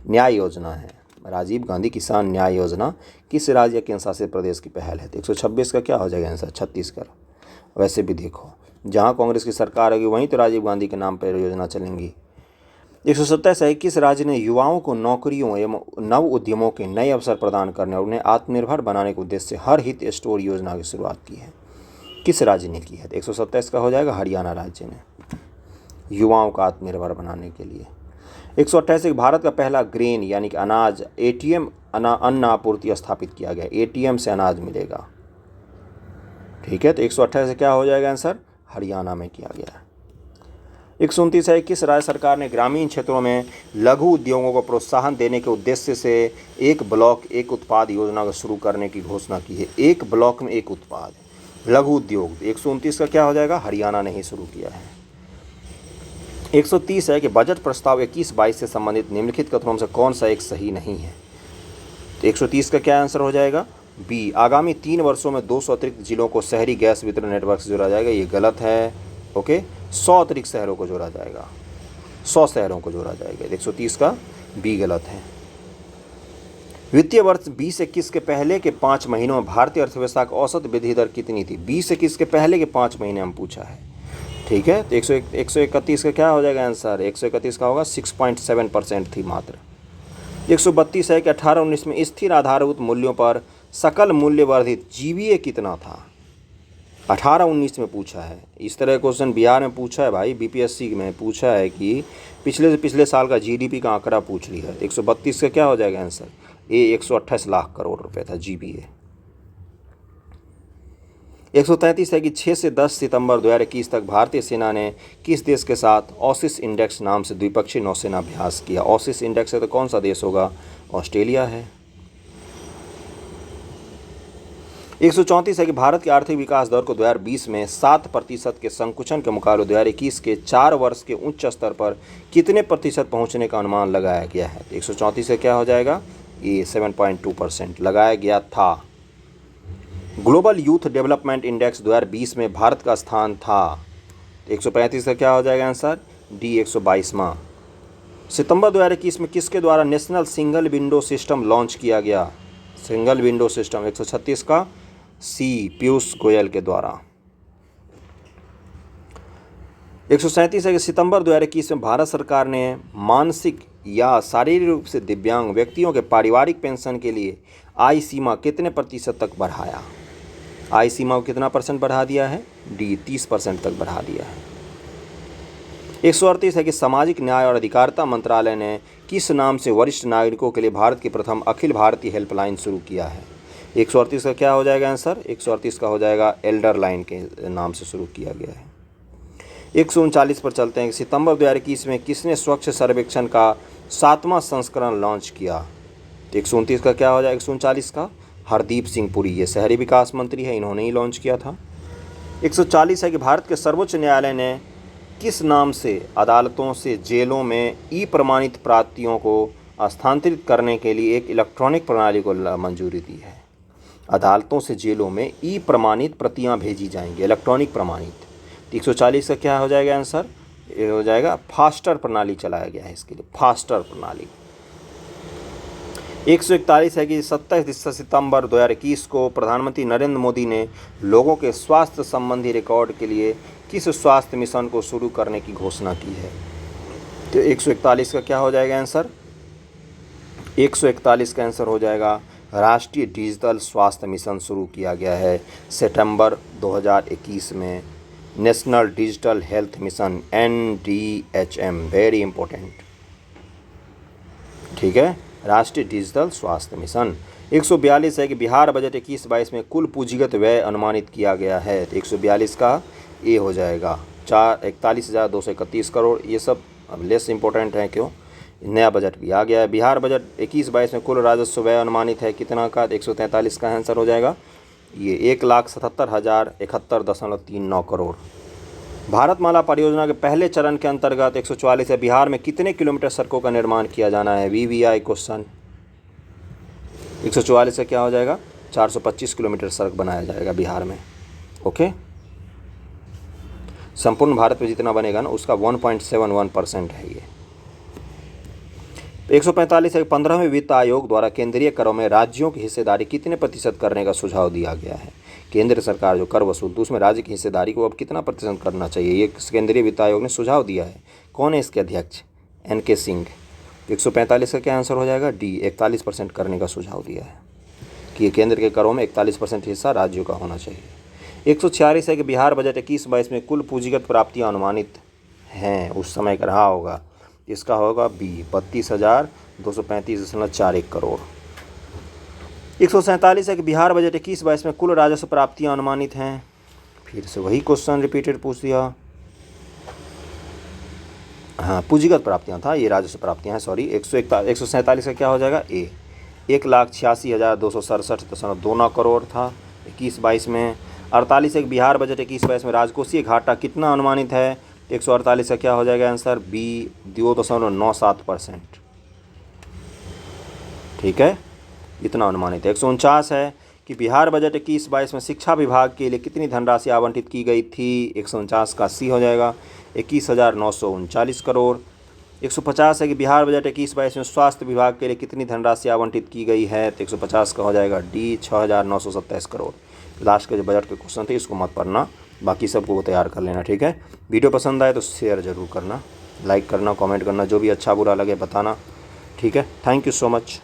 न्याय योजना है? राजीव गांधी किसान न्याय योजना किस राज्य या केंद्र शासित प्रदेश की पहल है? तो 126 का क्या हो जाएगा आंसर? छत्तीसगढ़। वैसे भी देखो, जहाँ कांग्रेस की सरकार होगी वहीं तो राजीव गांधी के नाम पर योजना चलेंगी। 127 है किस राज्य ने युवाओं को नौकरियों एवं नव उद्यमों के नए अवसर प्रदान करने और उन्हें आत्मनिर्भर बनाने के उद्देश्य से हर हित स्टोर योजना की शुरुआत की है? किस राज्य ने की है? 127 का हो जाएगा हरियाणा राज्य ने, युवाओं का आत्मनिर्भर बनाने के लिए। 128 भारत का पहला ग्रेन यानी कि अनाज ATM अन्न आपूर्ति स्थापित किया गया। ATM से अनाज मिलेगा, ठीक है। तो 128 से क्या हो जाएगा आंसर? हरियाणा में किया गया। 129 है किस राज्य सरकार ने ग्रामीण क्षेत्रों में लघु उद्योगों को प्रोत्साहन देने के उद्देश्य से एक ब्लॉक एक उत्पाद योजना को शुरू करने की घोषणा की है? एक ब्लॉक में एक उत्पाद, लघु उद्योग। 129 का क्या हो जाएगा? हरियाणा ने ही शुरू किया है। 130 है कि बजट प्रस्ताव 21-22 से संबंधित निम्नलिखित कथनों में से कौन सा एक सही नहीं है? तो 130 का क्या आंसर हो जाएगा? बी, आगामी 3 वर्षों में 200 अतिरिक्त जिलों को शहरी गैस वितरण नेटवर्क से जोड़ा जाएगा। ये गलत है। ओके, 100 अतिरिक्त शहरों को जोड़ा जाएगा, 100 शहरों को जोड़ा जाएगा। 130 का बी गलत है। वित्तीय वर्ष 2021 के पहले के 5 महीनों में भारतीय अर्थव्यवस्था का औसत वृद्धि दर कितनी थी? 2021 के पहले के 5 महीने हम पूछा है। ठीक है, तो 131 का क्या हो जाएगा आंसर? 131 का होगा 6.7% थी मात्र। 132 है कि 18-19 में स्थिर आधारभूत मूल्यों पर सकल मूल्य वर्धित जीवीए कितना था? 18-19 में पूछा है। इस तरह क्वेश्चन बिहार में पूछा है भाई, बीपीएससी में पूछा है कि पिछले से पिछले साल का जीडीपी का आंकड़ा पूछ लिया है। 132 का क्या हो जाएगा आंसर? ये 128 लाख करोड़ रुपए था जीबीए। 133 है कि 6 से 10 सितंबर 2021 तक भारतीय सेना ने किस देश के साथ ऑसिस इंडेक्स नाम से द्विपक्षीय नौसेना अभ्यास किया? ऑसिस इंडेक्स है तो कौन सा देश होगा? ऑस्ट्रेलिया है। 134 है कि भारत की आर्थिक विकास दर को 2020 में 7% के संकुचन के मुकाबले 2021 के 4 वर्ष के उच्च स्तर पर कितने प्रतिशत पहुंचने का अनुमान लगाया गया है? 134 से क्या हो जाएगा? ये 7.2% लगाया गया था। ग्लोबल यूथ डेवलपमेंट इंडेक्स 2020 में भारत का स्थान था। 135 का क्या हो जाएगा आंसर? डी 122वां। सितंबर 2021 में किसके द्वारा national single window system launch किया गया? सिंगल विंडो सिस्टम 136 का सी पीयूष गोयल के द्वारा। 137 है कि सितंबर 2021 में भारत सरकार ने मानसिक या शारीरिक रूप से दिव्यांग व्यक्तियों के पारिवारिक पेंशन के लिए आय सीमा कितने प्रतिशत तक बढ़ाया? आय सीमा को कितना % बढ़ा दिया है? डी 30% तक बढ़ा दिया है। 138 है कि सामाजिक न्याय और अधिकारिता मंत्रालय ने किस नाम से वरिष्ठ नागरिकों के लिए भारत की प्रथम अखिल भारतीय हेल्पलाइन शुरू किया है? 138 का क्या हो जाएगा आंसर? 138 का हो जाएगा एल्डर लाइन के नाम से शुरू किया गया है। 139 पर चलते हैं कि सितंबर 2021 में किसने स्वच्छ सर्वेक्षण का 7वां संस्करण लॉन्च किया? तो 129 का क्या हो जाएगा? 139 का हरदीप सिंह पुरी, ये शहरी विकास मंत्री है, इन्होंने ही लॉन्च किया था। 140 है कि भारत के सर्वोच्च न्यायालय ने किस नाम से अदालतों से जेलों में ई प्रमाणित प्राप्तियों को स्थानांतरित करने के लिए एक इलेक्ट्रॉनिक प्रणाली को मंजूरी दी है? अदालतों से जेलों में ई प्रमाणित प्रतियां भेजी जाएंगी, इलेक्ट्रॉनिक प्रमाणित। 140 का क्या हो जाएगा आंसर? ये हो जाएगा फास्टर प्रणाली चलाया गया है इसके लिए, फास्टर प्रणाली। 141 है कि 27 सितंबर 2021 को प्रधानमंत्री नरेंद्र मोदी ने लोगों के स्वास्थ्य संबंधी रिकॉर्ड के लिए किस स्वास्थ्य मिशन को शुरू करने की घोषणा की है? तो 141 का क्या हो जाएगा आंसर? 141 का आंसर हो जाएगा राष्ट्रीय डिजिटल स्वास्थ्य मिशन शुरू किया गया है सितंबर 2021 में। National digital health mission NDHM, very important. ठीक है, राष्ट्रीय डिजिटल स्वास्थ्य मिशन। 142 है कि बिहार बजट 21-22 में कुल पूंजीगत व्यय अनुमानित किया गया है। तो 142 का ए हो जाएगा 41,231 करोड़। ये सब अब लेस इंपॉर्टेंट है, क्यों? नया बजट भी आ गया है। बिहार बजट 21-22 में कुल राजस्व व्यय अनुमानित है कितना का? 143 का आंसर हो जाएगा ये 1,77,071.39 करोड़। भारतमाला परियोजना के पहले चरण के अंतर्गत 144 है बिहार में कितने किलोमीटर सड़कों का निर्माण किया जाना है? VVI question. 144 से क्या हो जाएगा? 425 किलोमीटर सड़क बनाया जाएगा बिहार में। ओके, संपूर्ण भारत में जितना बनेगा ना उसका 1.71% है ये। 145 है 15वें वित्त आयोग द्वारा केंद्रीय करों में राज्यों की हिस्सेदारी कितने प्रतिशत करने का सुझाव दिया गया है? केंद्र सरकार जो कर वसूलती है उसमें राज्य की हिस्सेदारी को अब कितना प्रतिशत करना चाहिए, ये केंद्रीय वित्त आयोग ने सुझाव दिया है। कौन है इसके अध्यक्ष? NK सिंह। 145 का क्या आंसर हो जाएगा? डी 41% करने का सुझाव दिया है कि केंद्र के करों में 41% हिस्सा राज्यों का होना चाहिए। 146 है कि बिहार बजट 21-22 में कुल पूंजीगत प्राप्तियाँ अनुमानित हैं, उस समय का रहा होगा, इसका होगा बी 32,235.41 करोड़। 147 है कि बिहार बजट 21-22 में कुल राजस्व प्राप्तियां अनुमानित हैं। फिर से वही क्वेश्चन रिपीटेड पूछ दिया। हाँ, पूंजीगत प्राप्तियां था, ये राजस्व प्राप्तियां हैं, सॉरी। 147 का क्या हो जाएगा? ए 1,86,267.29 करोड़ था 21-22 में। 48 है कि बिहार बजट 21-22 में राजकोषीय घाटा कितना अनुमानित है? 148 का क्या हो जाएगा आंसर? बी 2.97%। ठीक है, इतना अनुमानित है। 149 है कि बिहार बजट 21-22 में शिक्षा विभाग के लिए कितनी धनराशि आवंटित की गई थी? 149 का सी हो जाएगा 21,939 करोड़। 150 है कि बिहार बजट 21-22 में स्वास्थ्य विभाग के लिए कितनी धनराशि आवंटित की गई है, तो 150 का हो जाएगा डी 6,927 करोड़। लास्ट के जो बजट के क्वेश्चन थे इसको मत पढ़ना, बाकी सबको तैयार कर लेना, ठीक है। वीडियो पसंद आए तो शेयर ज़रूर करना, लाइक करना, कमेंट करना, जो भी अच्छा बुरा लगे बताना, ठीक है। Thank you so much.